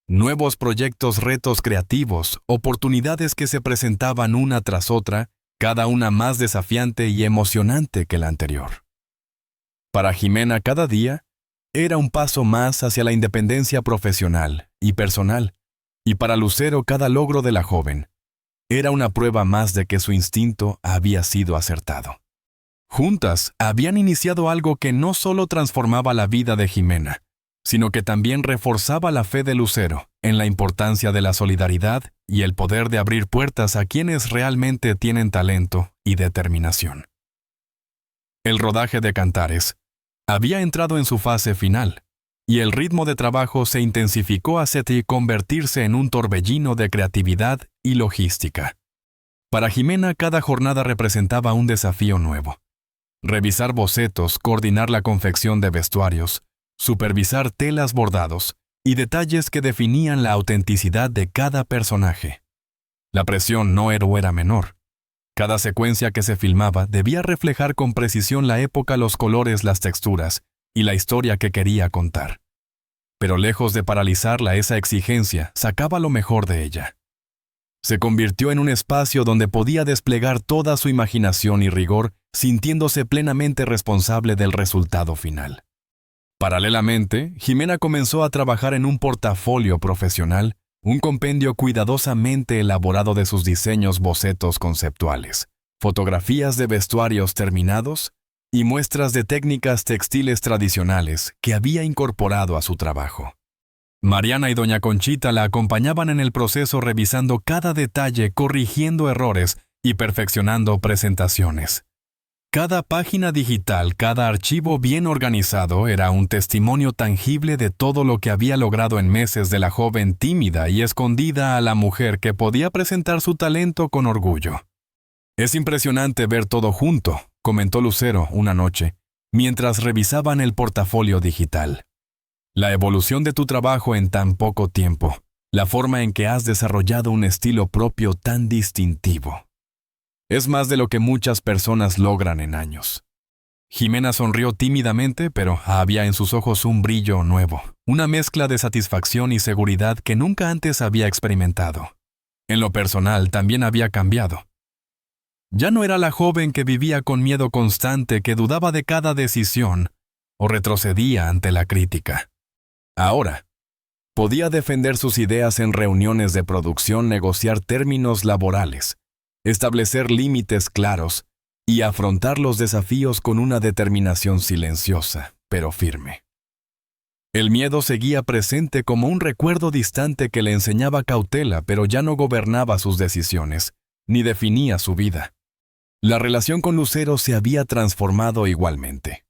Nuevos proyectos, retos creativos, oportunidades que se presentaban una tras otra, cada una más desafiante y emocionante que la anterior. Para Jimena, cada día era un paso más hacia la independencia profesional y personal, y para Lucero cada logro de la joven era una prueba más de que su instinto había sido acertado. Juntas habían iniciado algo que no solo transformaba la vida de Jimena, sino que también reforzaba la fe de Lucero en la importancia de la solidaridad y el poder de abrir puertas a quienes realmente tienen talento y determinación. El rodaje de Cantares había entrado en su fase final, y el ritmo de trabajo se intensificó hasta convertirse en un torbellino de creatividad y logística. Para Jimena, cada jornada representaba un desafío nuevo. Revisar bocetos, coordinar la confección de vestuarios, supervisar telas, bordados y detalles que definían la autenticidad de cada personaje. La presión no era menor. Cada secuencia que se filmaba debía reflejar con precisión la época, los colores, las texturas y la historia que quería contar. Pero lejos de paralizarla, esa exigencia sacaba lo mejor de ella. Se convirtió en un espacio donde podía desplegar toda su imaginación y rigor, sintiéndose plenamente responsable del resultado final. Paralelamente, Jimena comenzó a trabajar en un portafolio profesional, un compendio cuidadosamente elaborado de sus diseños, bocetos conceptuales, fotografías de vestuarios terminados y muestras de técnicas textiles tradicionales que había incorporado a su trabajo. Mariana y doña Conchita la acompañaban en el proceso, revisando cada detalle, corrigiendo errores y perfeccionando presentaciones. Cada página digital, cada archivo bien organizado era un testimonio tangible de todo lo que había logrado en meses de la joven tímida y escondida a la mujer que podía presentar su talento con orgullo. «Es impresionante ver todo junto», comentó Lucero una noche, mientras revisaban el portafolio digital. «La evolución de tu trabajo en tan poco tiempo, la forma en que has desarrollado un estilo propio tan distintivo. Es más de lo que muchas personas logran en años». Jimena sonrió tímidamente, pero había en sus ojos un brillo nuevo, una mezcla de satisfacción y seguridad que nunca antes había experimentado. En lo personal también había cambiado. Ya no era la joven que vivía con miedo constante, que dudaba de cada decisión o retrocedía ante la crítica. Ahora, podía defender sus ideas en reuniones de producción, negociar términos laborales, establecer límites claros y afrontar los desafíos con una determinación silenciosa, pero firme. El miedo seguía presente como un recuerdo distante que le enseñaba cautela, pero ya no gobernaba sus decisiones, ni definía su vida. La relación con Lucero se había transformado igualmente.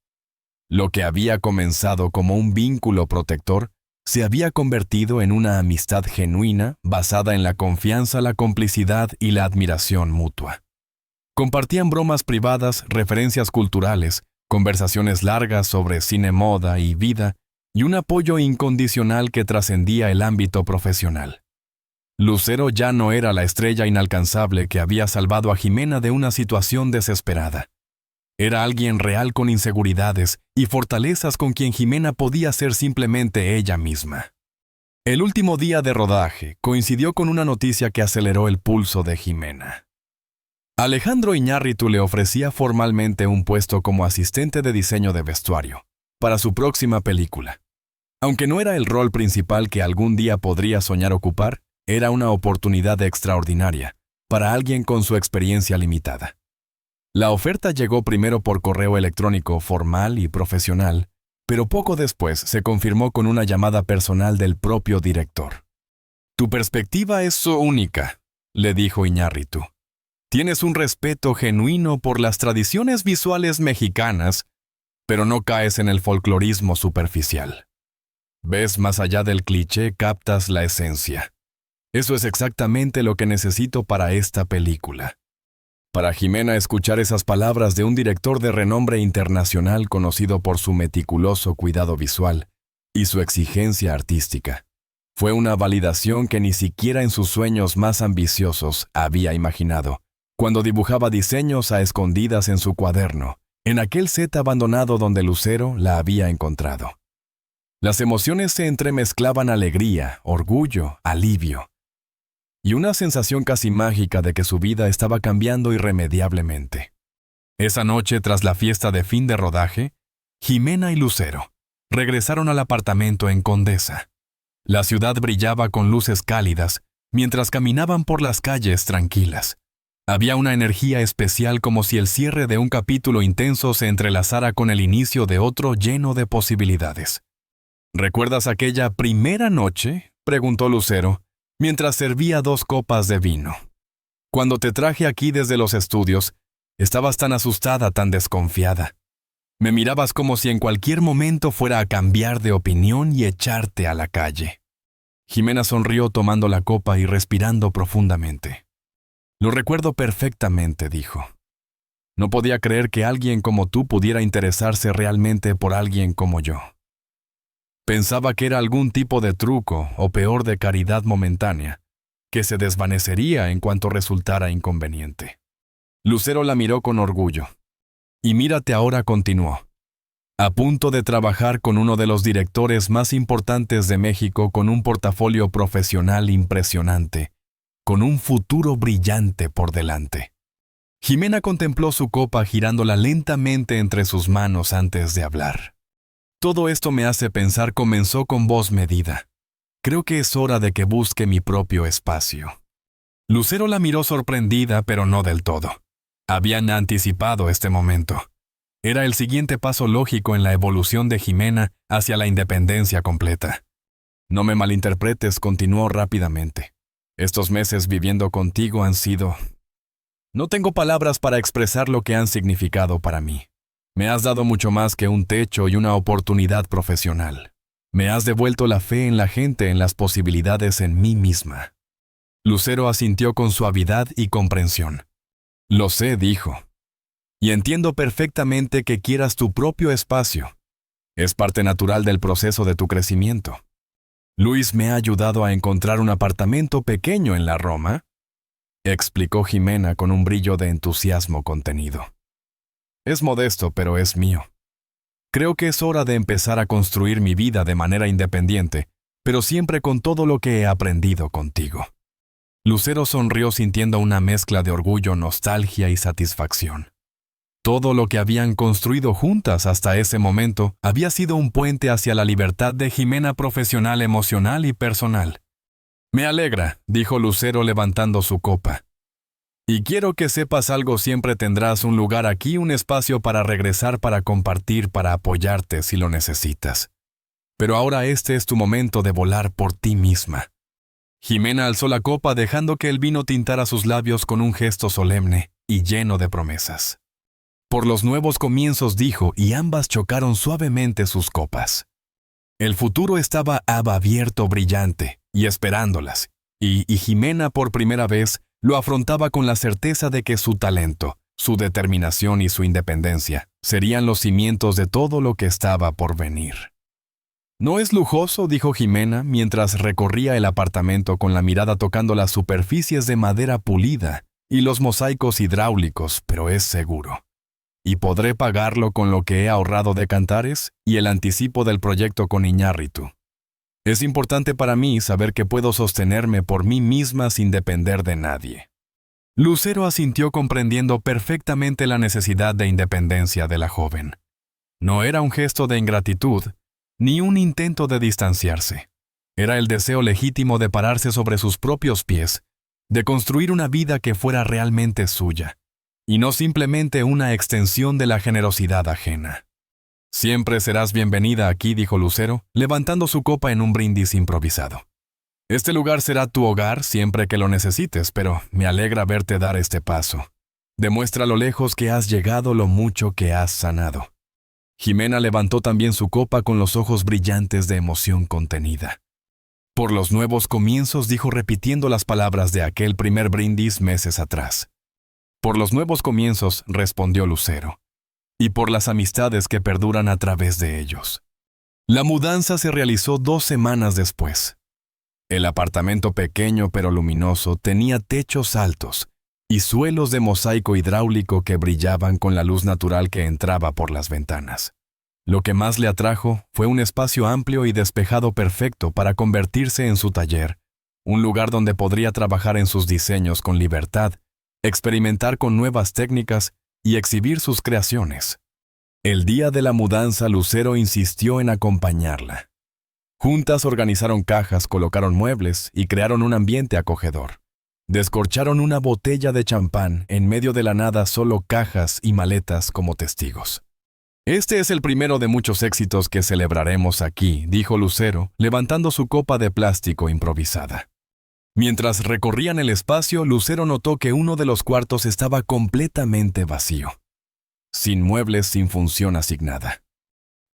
Lo que había comenzado como un vínculo protector se había convertido en una amistad genuina basada en la confianza, la complicidad y la admiración mutua. Compartían bromas privadas, referencias culturales, conversaciones largas sobre cine, moda y vida, y un apoyo incondicional que trascendía el ámbito profesional. Lucero ya no era la estrella inalcanzable que había salvado a Jimena de una situación desesperada. Era alguien real con inseguridades y fortalezas con quien Jimena podía ser simplemente ella misma. El último día de rodaje coincidió con una noticia que aceleró el pulso de Jimena. Alejandro Iñárritu le ofrecía formalmente un puesto como asistente de diseño de vestuario para su próxima película. Aunque no era el rol principal que algún día podría soñar ocupar, era una oportunidad extraordinaria para alguien con su experiencia limitada. La oferta llegó primero por correo electrónico formal y profesional, pero poco después se confirmó con una llamada personal del propio director. «Tu perspectiva es única», le dijo Iñárritu. «Tienes un respeto genuino por las tradiciones visuales mexicanas, pero no caes en el folclorismo superficial. Ves más allá del cliché, captas la esencia. Eso es exactamente lo que necesito para esta película». Para Jimena, escuchar esas palabras de un director de renombre internacional conocido por su meticuloso cuidado visual y su exigencia artística fue una validación que ni siquiera en sus sueños más ambiciosos había imaginado, cuando dibujaba diseños a escondidas en su cuaderno, en aquel set abandonado donde Lucero la había encontrado. Las emociones se entremezclaban: alegría, orgullo, alivio, y una sensación casi mágica de que su vida estaba cambiando irremediablemente. Esa noche, tras la fiesta de fin de rodaje, Jimena y Lucero regresaron al apartamento en Condesa. La ciudad brillaba con luces cálidas mientras caminaban por las calles tranquilas. Había una energía especial, como si el cierre de un capítulo intenso se entrelazara con el inicio de otro lleno de posibilidades. «¿Recuerdas aquella primera noche?», preguntó Lucero, mientras servía 2 copas de vino. «Cuando te traje aquí desde los estudios, estabas tan asustada, tan desconfiada. Me mirabas como si en cualquier momento fuera a cambiar de opinión y echarte a la calle». Jimena sonrió tomando la copa y respirando profundamente. «Lo recuerdo perfectamente», dijo. «No podía creer que alguien como tú pudiera interesarse realmente por alguien como yo. Pensaba que era algún tipo de truco, o peor, de caridad momentánea, que se desvanecería en cuanto resultara inconveniente». Lucero la miró con orgullo. «Y mírate ahora», continuó, «a punto de trabajar con uno de los directores más importantes de México, con un portafolio profesional impresionante, con un futuro brillante por delante». Jimena contempló su copa girándola lentamente entre sus manos antes de hablar. «Todo esto me hace pensar», comenzó con voz medida. «Creo que es hora de que busque mi propio espacio». Lucero la miró sorprendida, pero no del todo. Habían anticipado este momento. Era el siguiente paso lógico en la evolución de Jimena hacia la independencia completa. «No me malinterpretes», continuó rápidamente. «Estos meses viviendo contigo han sido... No tengo palabras para expresar lo que han significado para mí. Me has dado mucho más que un techo y una oportunidad profesional. Me has devuelto la fe en la gente, en las posibilidades, en mí misma». Lucero asintió con suavidad y comprensión. «Lo sé», dijo. «Y entiendo perfectamente que quieras tu propio espacio. Es parte natural del proceso de tu crecimiento. Luis me ha ayudado a encontrar un apartamento pequeño en la Roma», explicó Jimena con un brillo de entusiasmo contenido. «Es modesto, pero es mío. Creo que es hora de empezar a construir mi vida de manera independiente, pero siempre con todo lo que he aprendido contigo». Lucero sonrió sintiendo una mezcla de orgullo, nostalgia y satisfacción. Todo lo que habían construido juntas hasta ese momento había sido un puente hacia la libertad de Jimena profesional, emocional y personal. «Me alegra», dijo Lucero levantando su copa. «Y quiero que sepas algo: siempre tendrás un lugar aquí, un espacio para regresar, para compartir, para apoyarte si lo necesitas. Pero ahora este es tu momento de volar por ti misma». Jimena alzó la copa, dejando que el vino tintara sus labios con un gesto solemne y lleno de promesas. «Por los nuevos comienzos», dijo, y ambas chocaron suavemente sus copas. El futuro estaba abierto, brillante, y esperándolas, y Jimena por primera vez lo afrontaba con la certeza de que su talento, su determinación y su independencia serían los cimientos de todo lo que estaba por venir. No es lujoso, dijo Jimena, mientras recorría el apartamento con la mirada tocando las superficies de madera pulida y los mosaicos hidráulicos, pero es seguro. Y podré pagarlo con lo que he ahorrado de Cantares y el anticipo del proyecto con Iñárritu. Es importante para mí saber que puedo sostenerme por mí misma sin depender de nadie. Lucero asintió comprendiendo perfectamente la necesidad de independencia de la joven. No era un gesto de ingratitud, ni un intento de distanciarse. Era el deseo legítimo de pararse sobre sus propios pies, de construir una vida que fuera realmente suya, y no simplemente una extensión de la generosidad ajena. Siempre serás bienvenida aquí, dijo Lucero, levantando su copa en un brindis improvisado. Este lugar será tu hogar siempre que lo necesites, pero me alegra verte dar este paso. Demuestra lo lejos que has llegado, lo mucho que has sanado. Jimena levantó también su copa con los ojos brillantes de emoción contenida. Por los nuevos comienzos, dijo repitiendo las palabras de aquel primer brindis meses atrás. Por los nuevos comienzos, respondió Lucero, y por las amistades que perduran a través de ellos. La mudanza se realizó 2 semanas después. El apartamento pequeño pero luminoso tenía techos altos y suelos de mosaico hidráulico que brillaban con la luz natural que entraba por las ventanas. Lo que más le atrajo fue un espacio amplio y despejado perfecto para convertirse en su taller, un lugar donde podría trabajar en sus diseños con libertad, experimentar con nuevas técnicas y exhibir sus creaciones. El día de la mudanza, Lucero insistió en acompañarla. Juntas organizaron cajas, colocaron muebles y crearon un ambiente acogedor. Descorcharon una botella de champán en medio de la nada, solo cajas y maletas como testigos. Este es el primero de muchos éxitos que celebraremos aquí, dijo Lucero, levantando su copa de plástico improvisada. Mientras recorrían el espacio, Lucero notó que uno de los cuartos estaba completamente vacío, sin muebles, sin función asignada.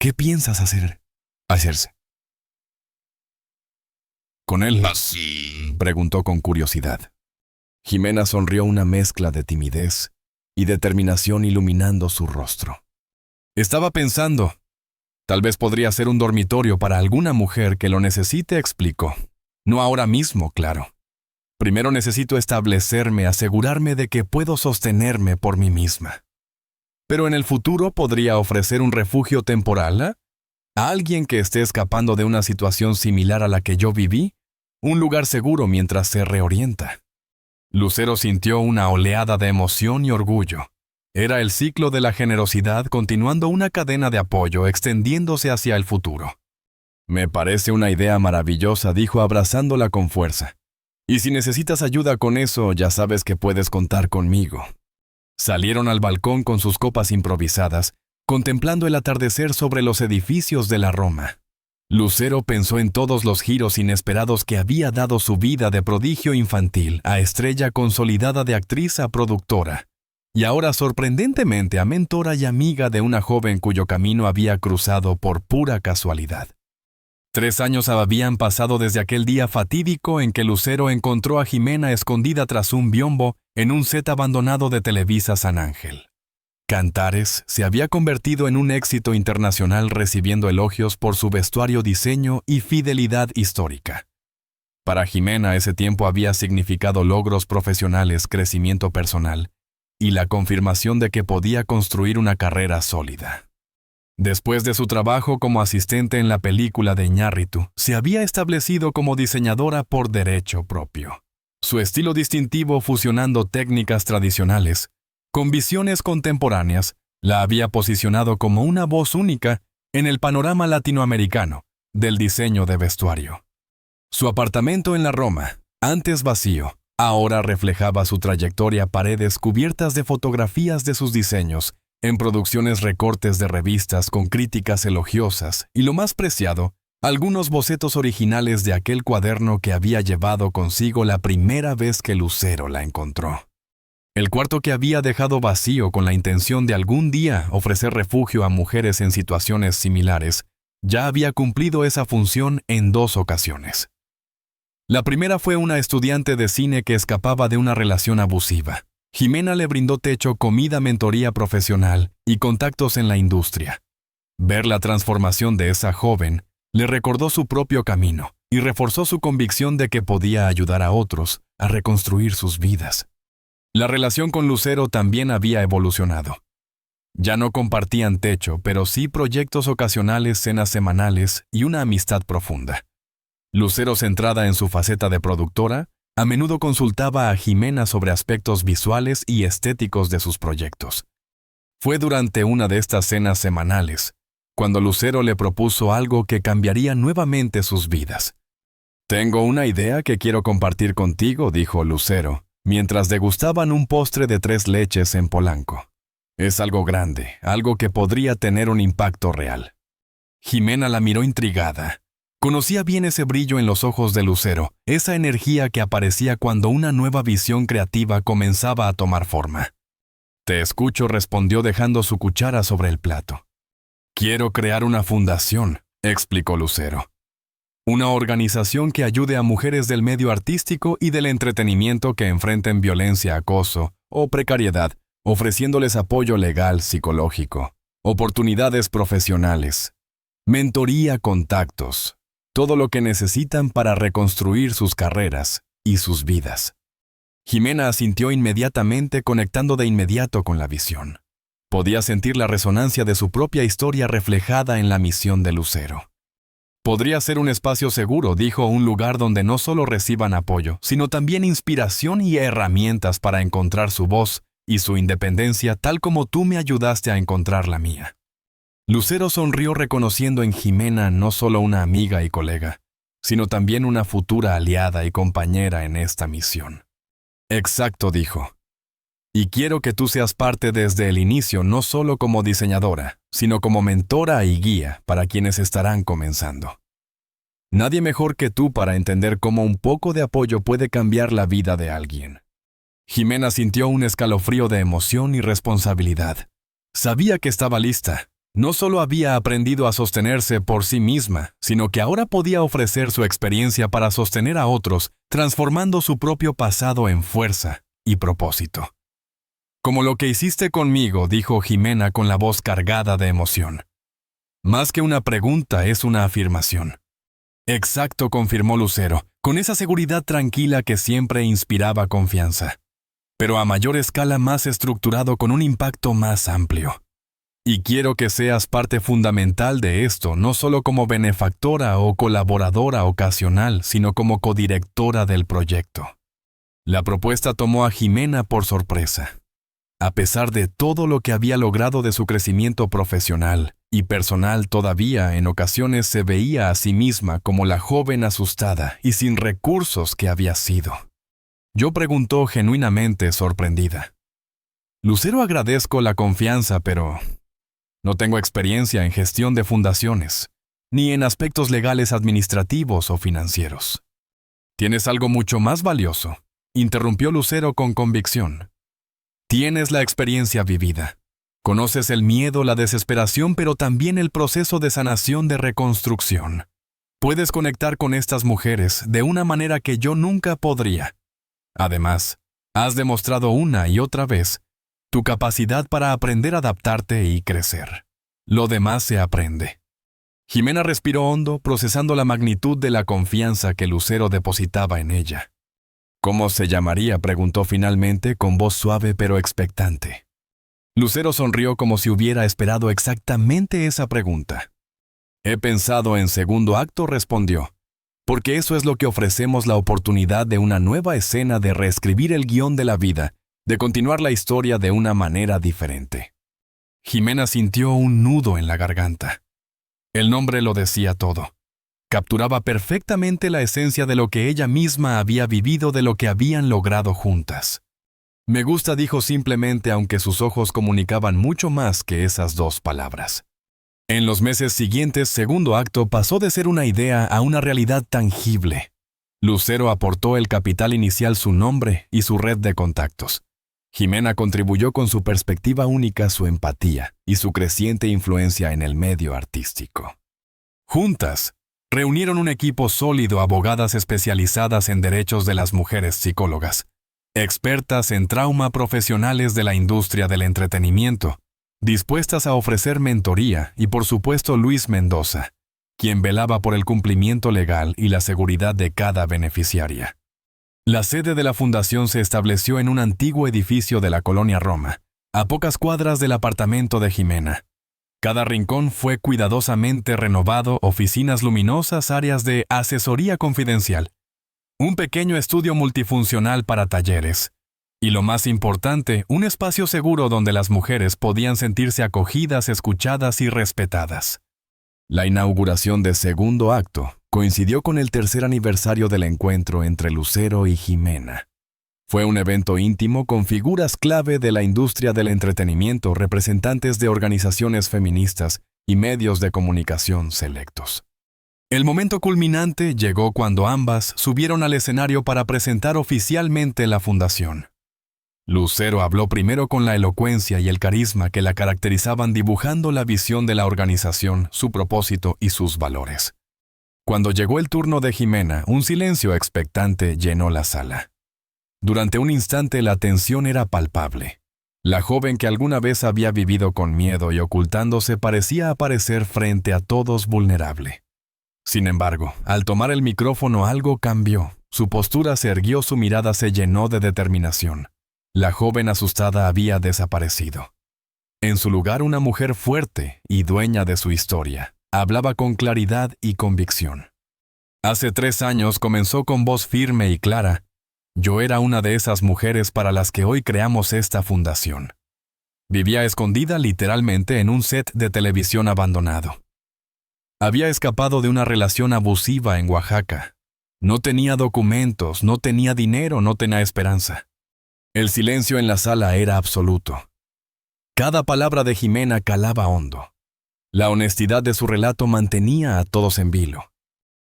¿Qué piensas hacerse con él? Preguntó con curiosidad. Jimena sonrió, una mezcla de timidez y determinación iluminando su rostro. Estaba pensando, tal vez podría ser un dormitorio para alguna mujer que lo necesite, explicó. No ahora mismo, claro. Primero necesito establecerme, asegurarme de que puedo sostenerme por mí misma. Pero en el futuro podría ofrecer un refugio temporal a alguien que esté escapando de una situación similar a la que yo viví, un lugar seguro mientras se reorienta. Lucero sintió una oleada de emoción y orgullo. Era el ciclo de la generosidad continuando una cadena de apoyo extendiéndose hacia el futuro. Me parece una idea maravillosa, dijo abrazándola con fuerza. Y si necesitas ayuda con eso, ya sabes que puedes contar conmigo. Salieron al balcón con sus copas improvisadas, contemplando el atardecer sobre los edificios de la Roma. Lucero pensó en todos los giros inesperados que había dado su vida de prodigio infantil a estrella consolidada de actriz a productora, y ahora sorprendentemente a mentora y amiga de una joven cuyo camino había cruzado por pura casualidad. 3 años habían pasado desde aquel día fatídico en que Lucero encontró a Jimena escondida tras un biombo en un set abandonado de Televisa San Ángel. Cantares se había convertido en un éxito internacional, recibiendo elogios por su vestuario, diseño y fidelidad histórica. Para Jimena ese tiempo había significado logros profesionales, crecimiento personal y la confirmación de que podía construir una carrera sólida. Después de su trabajo como asistente en la película de Iñárritu, se había establecido como diseñadora por derecho propio. Su estilo distintivo, fusionando técnicas tradicionales con visiones contemporáneas, la había posicionado como una voz única en el panorama latinoamericano del diseño de vestuario. Su apartamento en la Roma, antes vacío, ahora reflejaba su trayectoria, paredes cubiertas de fotografías de sus diseños, en producciones, recortes de revistas con críticas elogiosas y, lo más preciado, algunos bocetos originales de aquel cuaderno que había llevado consigo la primera vez que Lucero la encontró. El cuarto que había dejado vacío con la intención de algún día ofrecer refugio a mujeres en situaciones similares, ya había cumplido esa función en 2 ocasiones. La primera fue una estudiante de cine que escapaba de una relación abusiva. Jimena le brindó techo, comida, mentoría profesional y contactos en la industria. Ver la transformación de esa joven Le recordó su propio camino y reforzó su convicción de que podía ayudar a otros a reconstruir sus vidas. La relación con Lucero también había evolucionado. Ya no compartían techo, pero sí proyectos ocasionales, cenas semanales y una amistad profunda. Lucero, centrada en su faceta de productora, a menudo consultaba a Jimena sobre aspectos visuales y estéticos de sus proyectos. Fue durante una de estas cenas semanales cuando Lucero le propuso algo que cambiaría nuevamente sus vidas. «Tengo una idea que quiero compartir contigo», dijo Lucero, mientras degustaban un postre de 3 leches en Polanco. «Es algo grande, algo que podría tener un impacto real». Jimena la miró intrigada. Conocía bien ese brillo en los ojos de Lucero, esa energía que aparecía cuando una nueva visión creativa comenzaba a tomar forma. «Te escucho», respondió dejando su cuchara sobre el plato. «Quiero crear una fundación», explicó Lucero. «Una organización que ayude a mujeres del medio artístico y del entretenimiento que enfrenten violencia, acoso o precariedad, ofreciéndoles apoyo legal, psicológico, oportunidades profesionales, mentoría, contactos, todo lo que necesitan para reconstruir sus carreras y sus vidas». Jimena asintió inmediatamente, conectando de inmediato con la visión. Podía sentir la resonancia de su propia historia reflejada en la misión de Lucero. «Podría ser un espacio seguro», dijo, «un lugar donde no solo reciban apoyo, sino también inspiración y herramientas para encontrar su voz y su independencia, tal como tú me ayudaste a encontrar la mía». Lucero sonrió, reconociendo en Jimena no solo una amiga y colega, sino también una futura aliada y compañera en esta misión. «Exacto», dijo. «Y quiero que tú seas parte desde el inicio, no solo como diseñadora, sino como mentora y guía para quienes estarán comenzando. Nadie mejor que tú para entender cómo un poco de apoyo puede cambiar la vida de alguien». Jimena sintió un escalofrío de emoción y responsabilidad. Sabía que estaba lista. No solo había aprendido a sostenerse por sí misma, sino que ahora podía ofrecer su experiencia para sostener a otros, transformando su propio pasado en fuerza y propósito. «Como lo que hiciste conmigo», dijo Jimena con la voz cargada de emoción. «Más que una pregunta, es una afirmación». «Exacto», confirmó Lucero, con esa seguridad tranquila que siempre inspiraba confianza. «Pero a mayor escala, más estructurado, con un impacto más amplio. Y quiero que seas parte fundamental de esto, no solo como benefactora o colaboradora ocasional, sino como codirectora del proyecto». La propuesta tomó a Jimena por sorpresa. A pesar de todo lo que había logrado de su crecimiento profesional y personal, todavía en ocasiones se veía a sí misma como la joven asustada y sin recursos que había sido. Yo preguntó genuinamente sorprendida. «Lucero, agradezco la confianza, pero no tengo experiencia en gestión de fundaciones, ni en aspectos legales, administrativos o financieros». «Tienes algo mucho más valioso», interrumpió Lucero con convicción. «Tienes la experiencia vivida. Conoces el miedo, la desesperación, pero también el proceso de sanación, de reconstrucción. Puedes conectar con estas mujeres de una manera que yo nunca podría. Además, has demostrado una y otra vez tu capacidad para aprender a adaptarte y crecer. Lo demás se aprende». Jimena respiró hondo, procesando la magnitud de la confianza que Lucero depositaba en ella. «¿Cómo se llamaría?», preguntó finalmente con voz suave pero expectante. Lucero sonrió como si hubiera esperado exactamente esa pregunta. «He pensado en segundo acto», respondió, «porque eso es lo que ofrecemos, la oportunidad de una nueva escena, de reescribir el guión de la vida, de continuar la historia de una manera diferente». Jimena sintió un nudo en la garganta. El nombre lo decía todo. Capturaba perfectamente la esencia de lo que ella misma había vivido, de lo que habían logrado juntas. «Me gusta», dijo simplemente, aunque sus ojos comunicaban mucho más que esas 2 palabras. En los meses siguientes, segundo acto pasó de ser una idea a una realidad tangible. Lucero aportó el capital inicial, su nombre y su red de contactos. Jimena contribuyó con su perspectiva única, su empatía y su creciente influencia en el medio artístico. Juntas, reunieron un equipo sólido, abogadas especializadas en derechos de las mujeres, psicólogas, expertas en trauma, profesionales de la industria del entretenimiento, dispuestas a ofrecer mentoría, y por supuesto Luis Mendoza, quien velaba por el cumplimiento legal y la seguridad de cada beneficiaria. La sede de la fundación se estableció en un antiguo edificio de la colonia Roma, a pocas cuadras del apartamento de Jimena. Cada rincón fue cuidadosamente renovado, oficinas luminosas, áreas de asesoría confidencial, un pequeño estudio multifuncional para talleres, y lo más importante, un espacio seguro donde las mujeres podían sentirse acogidas, escuchadas y respetadas. La inauguración del segundo acto coincidió con el tercer aniversario del encuentro entre Lucero y Jimena. Fue un evento íntimo con figuras clave de la industria del entretenimiento, representantes de organizaciones feministas y medios de comunicación selectos. El momento culminante llegó cuando ambas subieron al escenario para presentar oficialmente la fundación. Lucero habló primero con la elocuencia y el carisma que la caracterizaban, dibujando la visión de la organización, su propósito y sus valores. Cuando llegó el turno de Jimena, un silencio expectante llenó la sala. Durante un instante la tensión era palpable. La joven que alguna vez había vivido con miedo y ocultándose parecía aparecer frente a todos vulnerable. Sin embargo, al tomar el micrófono algo cambió. Su postura se erguió, su mirada se llenó de determinación. La joven asustada había desaparecido. En su lugar, una mujer fuerte y dueña de su historia, hablaba con claridad y convicción. Hace 3 años comenzó con voz firme y clara. Yo era una de esas mujeres para las que hoy creamos esta fundación. Vivía escondida literalmente en un set de televisión abandonado. Había escapado de una relación abusiva en Oaxaca. No tenía documentos, no tenía dinero, no tenía esperanza. El silencio en la sala era absoluto. Cada palabra de Jimena calaba hondo. La honestidad de su relato mantenía a todos en vilo.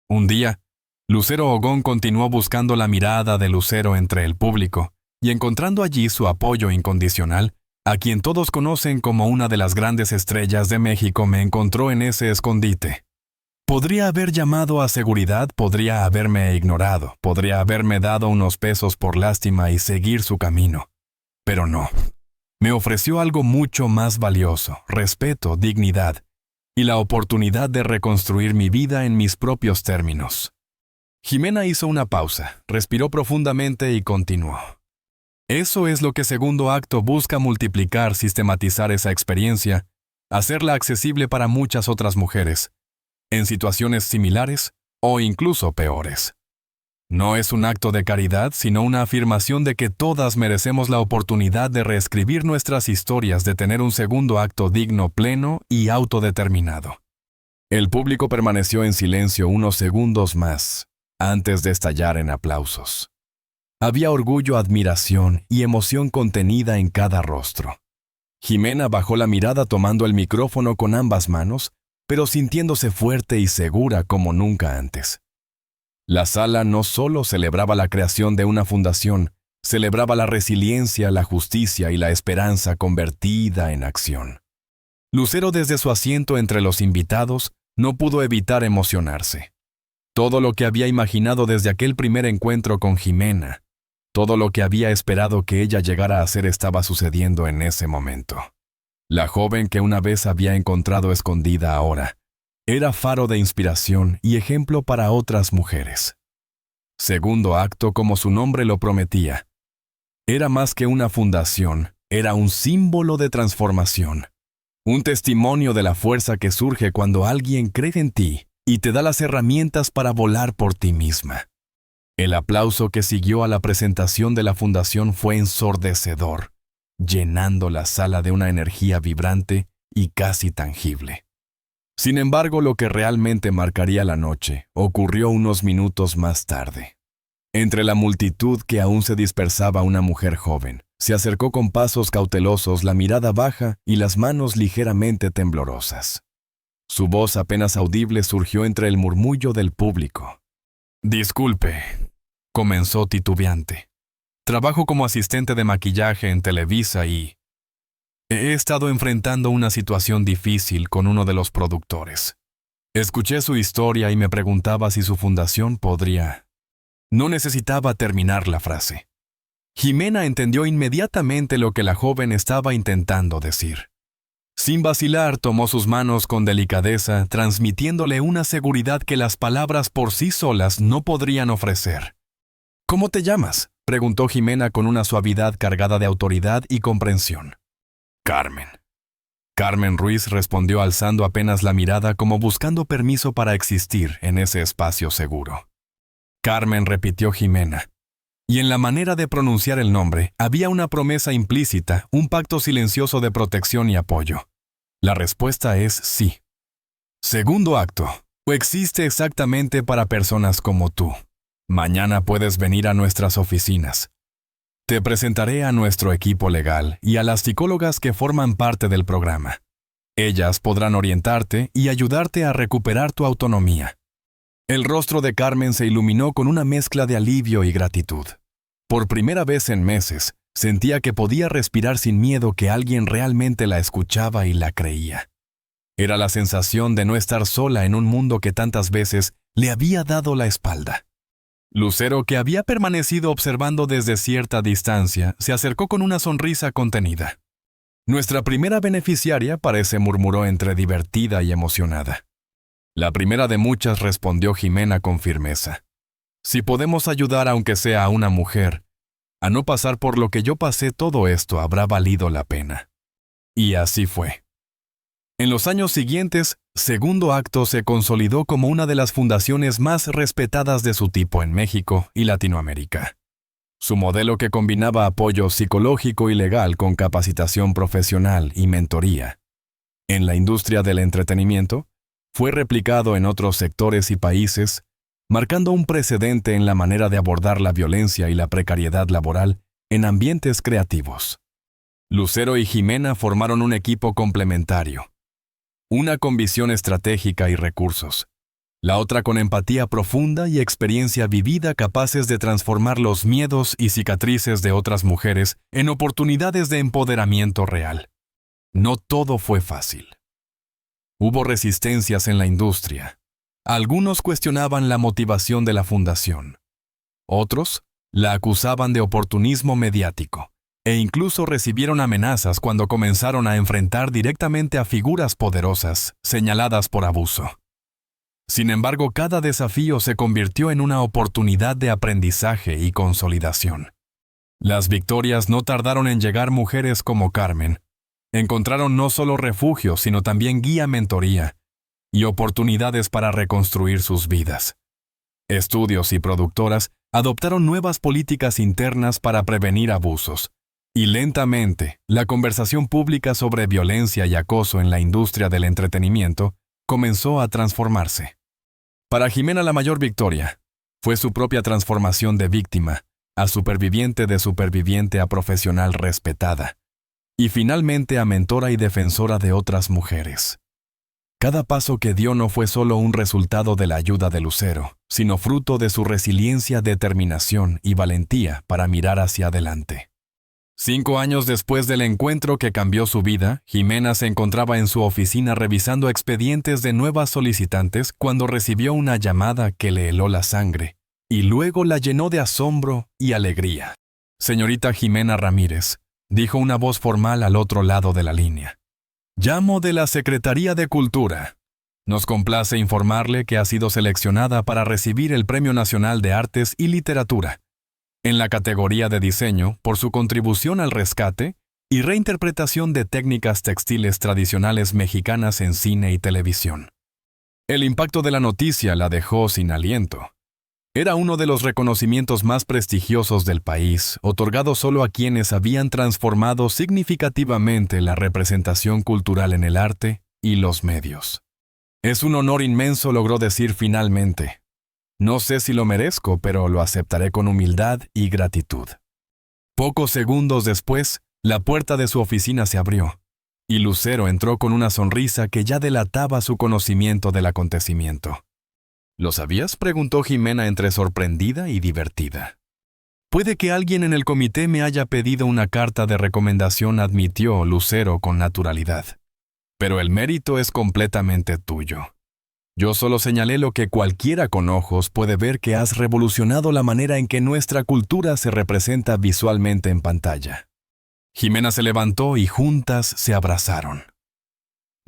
Un día, Lucero Ogón continuó buscando la mirada de Lucero entre el público y encontrando allí su apoyo incondicional, a quien todos conocen como una de las grandes estrellas de México, me encontró en ese escondite. Podría haber llamado a seguridad, podría haberme ignorado, podría haberme dado unos pesos por lástima y seguir su camino. Pero no. Me ofreció algo mucho más valioso: respeto, dignidad y la oportunidad de reconstruir mi vida en mis propios términos. Jimena hizo una pausa, respiró profundamente y continuó. Eso es lo que Segundo Acto busca: multiplicar, sistematizar esa experiencia, hacerla accesible para muchas otras mujeres, en situaciones similares o incluso peores. No es un acto de caridad, sino una afirmación de que todas merecemos la oportunidad de reescribir nuestras historias, de tener un segundo acto digno, pleno y autodeterminado. El público permaneció en silencio unos segundos más, antes de estallar en aplausos. Había orgullo, admiración y emoción contenida en cada rostro. Jimena bajó la mirada tomando el micrófono con ambas manos, pero sintiéndose fuerte y segura como nunca antes. La sala no solo celebraba la creación de una fundación, celebraba la resiliencia, la justicia y la esperanza convertida en acción. Lucero, desde su asiento entre los invitados, no pudo evitar emocionarse. Todo lo que había imaginado desde aquel primer encuentro con Jimena, todo lo que había esperado que ella llegara a ser, estaba sucediendo en ese momento. La joven que una vez había encontrado escondida ahora era faro de inspiración y ejemplo para otras mujeres. Segundo Acto, como su nombre lo prometía, era más que una fundación, era un símbolo de transformación, un testimonio de la fuerza que surge cuando alguien cree en ti y te da las herramientas para volar por ti misma. El aplauso que siguió a la presentación de la fundación fue ensordecedor, llenando la sala de una energía vibrante y casi tangible. Sin embargo, lo que realmente marcaría la noche ocurrió unos minutos más tarde. Entre la multitud que aún se dispersaba, una mujer joven se acercó con pasos cautelosos, la mirada baja y las manos ligeramente temblorosas. Su voz apenas audible surgió entre el murmullo del público. «Disculpe», comenzó titubeante. «Trabajo como asistente de maquillaje en Televisa y he estado enfrentando una situación difícil con uno de los productores. Escuché su historia y me preguntaba si su fundación podría...». No necesitaba terminar la frase. Jimena entendió inmediatamente lo que la joven estaba intentando decir. Sin vacilar, tomó sus manos con delicadeza, transmitiéndole una seguridad que las palabras por sí solas no podrían ofrecer. «¿Cómo te llamas?», preguntó Jimena con una suavidad cargada de autoridad y comprensión. «Carmen». Carmen Ruiz respondió alzando apenas la mirada como buscando permiso para existir en ese espacio seguro. «Carmen», repitió Jimena. Y en la manera de pronunciar el nombre había una promesa implícita, un pacto silencioso de protección y apoyo. La respuesta es sí. Segundo acto. Existe exactamente para personas como tú. Mañana puedes venir a nuestras oficinas. Te presentaré a nuestro equipo legal y a las psicólogas que forman parte del programa. Ellas podrán orientarte y ayudarte a recuperar tu autonomía. El rostro de Carmen se iluminó con una mezcla de alivio y gratitud. Por primera vez en meses, sentía que podía respirar sin miedo, que alguien realmente la escuchaba y la creía. Era la sensación de no estar sola en un mundo que tantas veces le había dado la espalda. Lucero, que había permanecido observando desde cierta distancia, se acercó con una sonrisa contenida. «Nuestra primera beneficiaria parece», murmuró entre divertida y emocionada. «La primera de muchas», respondió Jimena con firmeza. «Si podemos ayudar, aunque sea a una mujer, a no pasar por lo que yo pasé, todo esto habrá valido la pena». Y así fue. En los años siguientes, Segundo Acto se consolidó como una de las fundaciones más respetadas de su tipo en México y Latinoamérica. Su modelo, que combinaba apoyo psicológico y legal con capacitación profesional y mentoría en la industria del entretenimiento, fue replicado en otros sectores y países, marcando un precedente en la manera de abordar la violencia y la precariedad laboral en ambientes creativos. Lucero y Jimena formaron un equipo complementario. Una con visión estratégica y recursos. La otra con empatía profunda y experiencia vivida, capaces de transformar los miedos y cicatrices de otras mujeres en oportunidades de empoderamiento real. No todo fue fácil. Hubo resistencias en la industria. Algunos cuestionaban la motivación de la fundación. Otros la acusaban de oportunismo mediático. E incluso recibieron amenazas cuando comenzaron a enfrentar directamente a figuras poderosas, señaladas por abuso. Sin embargo, cada desafío se convirtió en una oportunidad de aprendizaje y consolidación. Las victorias no tardaron en llegar. Mujeres como Carmen encontraron no solo refugio, sino también guía, mentoría y oportunidades para reconstruir sus vidas. Estudios y productoras adoptaron nuevas políticas internas para prevenir abusos. Y lentamente, la conversación pública sobre violencia y acoso en la industria del entretenimiento comenzó a transformarse. Para Jimena, la mayor victoria fue su propia transformación de víctima a superviviente a profesional respetada, y finalmente a mentora y defensora de otras mujeres. Cada paso que dio no fue solo un resultado de la ayuda de Lucero, sino fruto de su resiliencia, determinación y valentía para mirar hacia adelante. 5 años después del encuentro que cambió su vida, Jimena se encontraba en su oficina revisando expedientes de nuevas solicitantes cuando recibió una llamada que le heló la sangre y luego la llenó de asombro y alegría. «Señorita Jimena Ramírez», dijo una voz formal al otro lado de la línea. «Llamo de la Secretaría de Cultura. Nos complace informarle que ha sido seleccionada para recibir el Premio Nacional de Artes y Literatura en la categoría de diseño por su contribución al rescate y reinterpretación de técnicas textiles tradicionales mexicanas en cine y televisión». El impacto de la noticia la dejó sin aliento. Era uno de los reconocimientos más prestigiosos del país, otorgado solo a quienes habían transformado significativamente la representación cultural en el arte y los medios. «Es un honor inmenso», logró decir finalmente. «No sé si lo merezco, pero lo aceptaré con humildad y gratitud». Pocos segundos después, la puerta de su oficina se abrió, y Lucero entró con una sonrisa que ya delataba su conocimiento del acontecimiento. «¿Lo sabías?», preguntó Jimena entre sorprendida y divertida. «Puede que alguien en el comité me haya pedido una carta de recomendación», admitió Lucero con naturalidad. «Pero el mérito es completamente tuyo. Yo solo señalé lo que cualquiera con ojos puede ver, que has revolucionado la manera en que nuestra cultura se representa visualmente en pantalla». Jimena se levantó y juntas se abrazaron.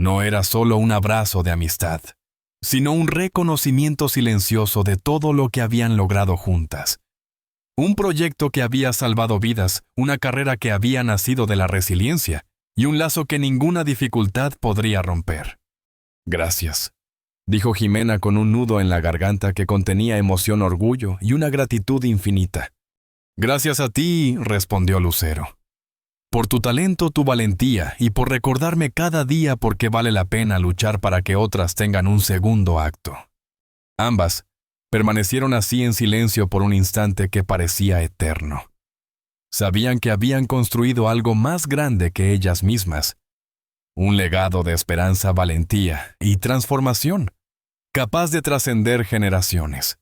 No era solo un abrazo de amistad, sino un reconocimiento silencioso de todo lo que habían logrado juntas. Un proyecto que había salvado vidas, una carrera que había nacido de la resiliencia y un lazo que ninguna dificultad podría romper. Gracias, dijo Jimena con un nudo en la garganta que contenía emoción, orgullo y una gratitud infinita. Gracias a ti, respondió Lucero. Por tu talento, tu valentía y por recordarme cada día por qué vale la pena luchar para que otras tengan un segundo acto. Ambas permanecieron así en silencio por un instante que parecía eterno. Sabían que habían construido algo más grande que ellas mismas, un legado de esperanza, valentía y transformación, capaz de trascender generaciones.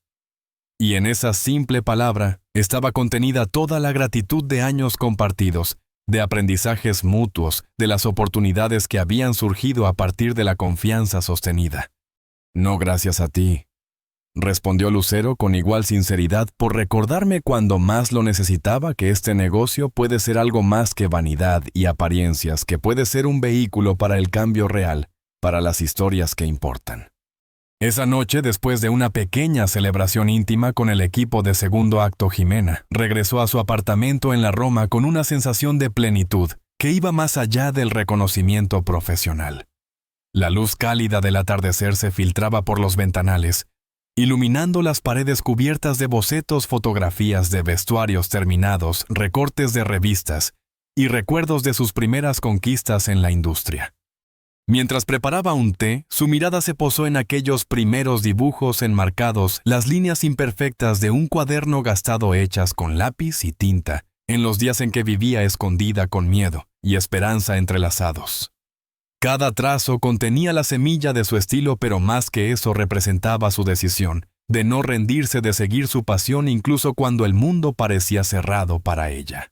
Y en esa simple palabra estaba contenida toda la gratitud de años compartidos, de aprendizajes mutuos, de las oportunidades que habían surgido a partir de la confianza sostenida. No gracias a ti, respondió Lucero con igual sinceridad, por recordarme cuando más lo necesitaba que este negocio puede ser algo más que vanidad y apariencias, que puede ser un vehículo para el cambio real, para las historias que importan. Esa noche, después de una pequeña celebración íntima con el equipo de segundo acto, Jimena regresó a su apartamento en la Roma con una sensación de plenitud que iba más allá del reconocimiento profesional. La luz cálida del atardecer se filtraba por los ventanales, iluminando las paredes cubiertas de bocetos, fotografías de vestuarios terminados, recortes de revistas y recuerdos de sus primeras conquistas en la industria. Mientras preparaba un té, su mirada se posó en aquellos primeros dibujos enmarcados, las líneas imperfectas de un cuaderno gastado hechas con lápiz y tinta, en los días en que vivía escondida con miedo y esperanza entrelazados. Cada trazo contenía la semilla de su estilo, pero más que eso representaba su decisión de no rendirse, de seguir su pasión incluso cuando el mundo parecía cerrado para ella.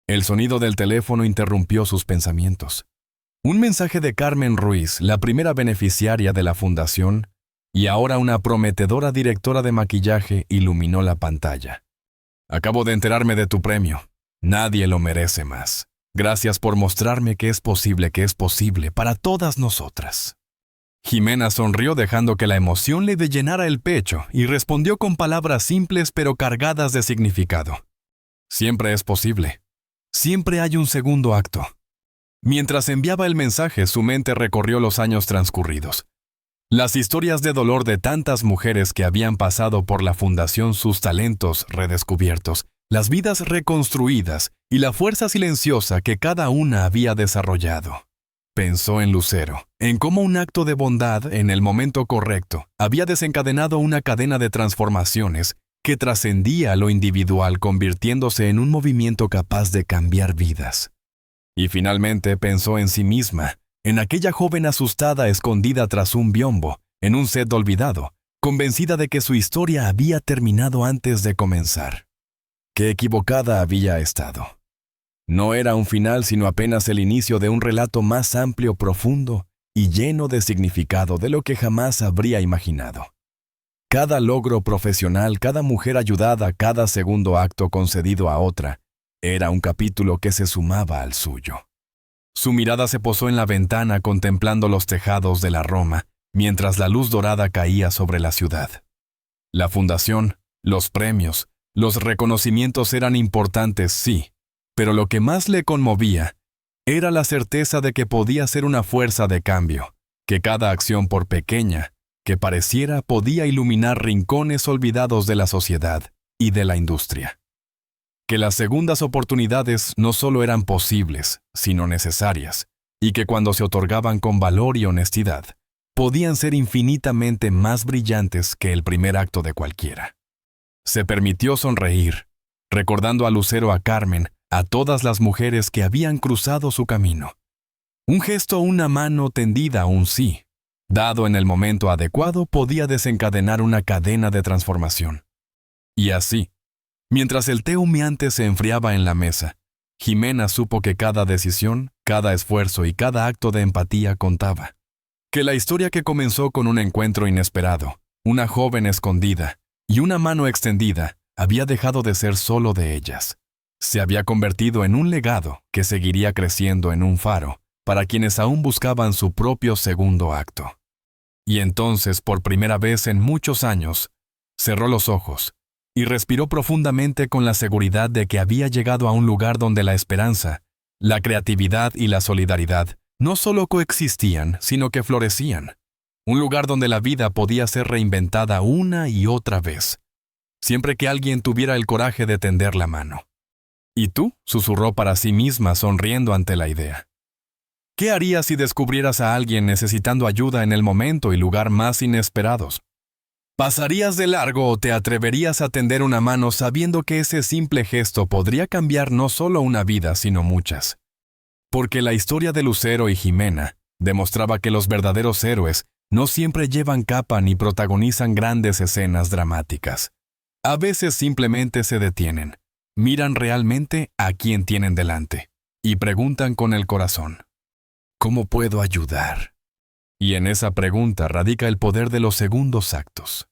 El sonido del teléfono interrumpió sus pensamientos. Un mensaje de Carmen Ruiz, la primera beneficiaria de la fundación y ahora una prometedora directora de maquillaje, iluminó la pantalla. Acabo de enterarme de tu premio. Nadie lo merece más. Gracias por mostrarme que es posible para todas nosotras. Jimena sonrió dejando que la emoción le llenara el pecho y respondió con palabras simples pero cargadas de significado. Siempre es posible. Siempre hay un segundo acto. Mientras enviaba el mensaje, su mente recorrió los años transcurridos. Las historias de dolor de tantas mujeres que habían pasado por la fundación, sus talentos redescubiertos, las vidas reconstruidas y la fuerza silenciosa que cada una había desarrollado. Pensó en Lucero, en cómo un acto de bondad en el momento correcto había desencadenado una cadena de transformaciones que trascendía lo individual, convirtiéndose en un movimiento capaz de cambiar vidas. Y finalmente pensó en sí misma, en aquella joven asustada escondida tras un biombo, en un set olvidado, convencida de que su historia había terminado antes de comenzar. Qué equivocada había estado. No era un final, sino apenas el inicio de un relato más amplio, profundo y lleno de significado de lo que jamás habría imaginado. Cada logro profesional, cada mujer ayudada, cada segundo acto concedido a otra, era un capítulo que se sumaba al suyo. Su mirada se posó en la ventana contemplando los tejados de la Roma, mientras la luz dorada caía sobre la ciudad. La fundación, los premios, los reconocimientos eran importantes, sí, pero lo que más le conmovía era la certeza de que podía ser una fuerza de cambio, que cada acción, por pequeña que pareciera, podía iluminar rincones olvidados de la sociedad y de la industria. Que las segundas oportunidades no solo eran posibles, sino necesarias, y que cuando se otorgaban con valor y honestidad, podían ser infinitamente más brillantes que el primer acto de cualquiera. Se permitió sonreír, recordando a Lucero, a Carmen, a todas las mujeres que habían cruzado su camino. Un gesto, una mano tendida, un sí, dado en el momento adecuado, podía desencadenar una cadena de transformación. Y así, mientras el té humeante se enfriaba en la mesa, Jimena supo que cada decisión, cada esfuerzo y cada acto de empatía contaba. Que la historia que comenzó con un encuentro inesperado, una joven escondida y una mano extendida, había dejado de ser solo de ellas. Se había convertido en un legado que seguiría creciendo, en un faro para quienes aún buscaban su propio segundo acto. Y entonces, por primera vez en muchos años, cerró los ojos y respiró profundamente con la seguridad de que había llegado a un lugar donde la esperanza, la creatividad y la solidaridad no solo coexistían, sino que florecían. Un lugar donde la vida podía ser reinventada una y otra vez, siempre que alguien tuviera el coraje de tender la mano. ¿Y tú?, susurró para sí misma, sonriendo ante la idea. ¿Qué harías si descubrieras a alguien necesitando ayuda en el momento y lugar más inesperados? ¿Pasarías de largo o te atreverías a tender una mano sabiendo que ese simple gesto podría cambiar no solo una vida, sino muchas? Porque la historia de Lucero y Jimena demostraba que los verdaderos héroes no siempre llevan capa ni protagonizan grandes escenas dramáticas. A veces simplemente se detienen, miran realmente a quien tienen delante y preguntan con el corazón: ¿cómo puedo ayudar? Y en esa pregunta radica el poder de los segundos actos.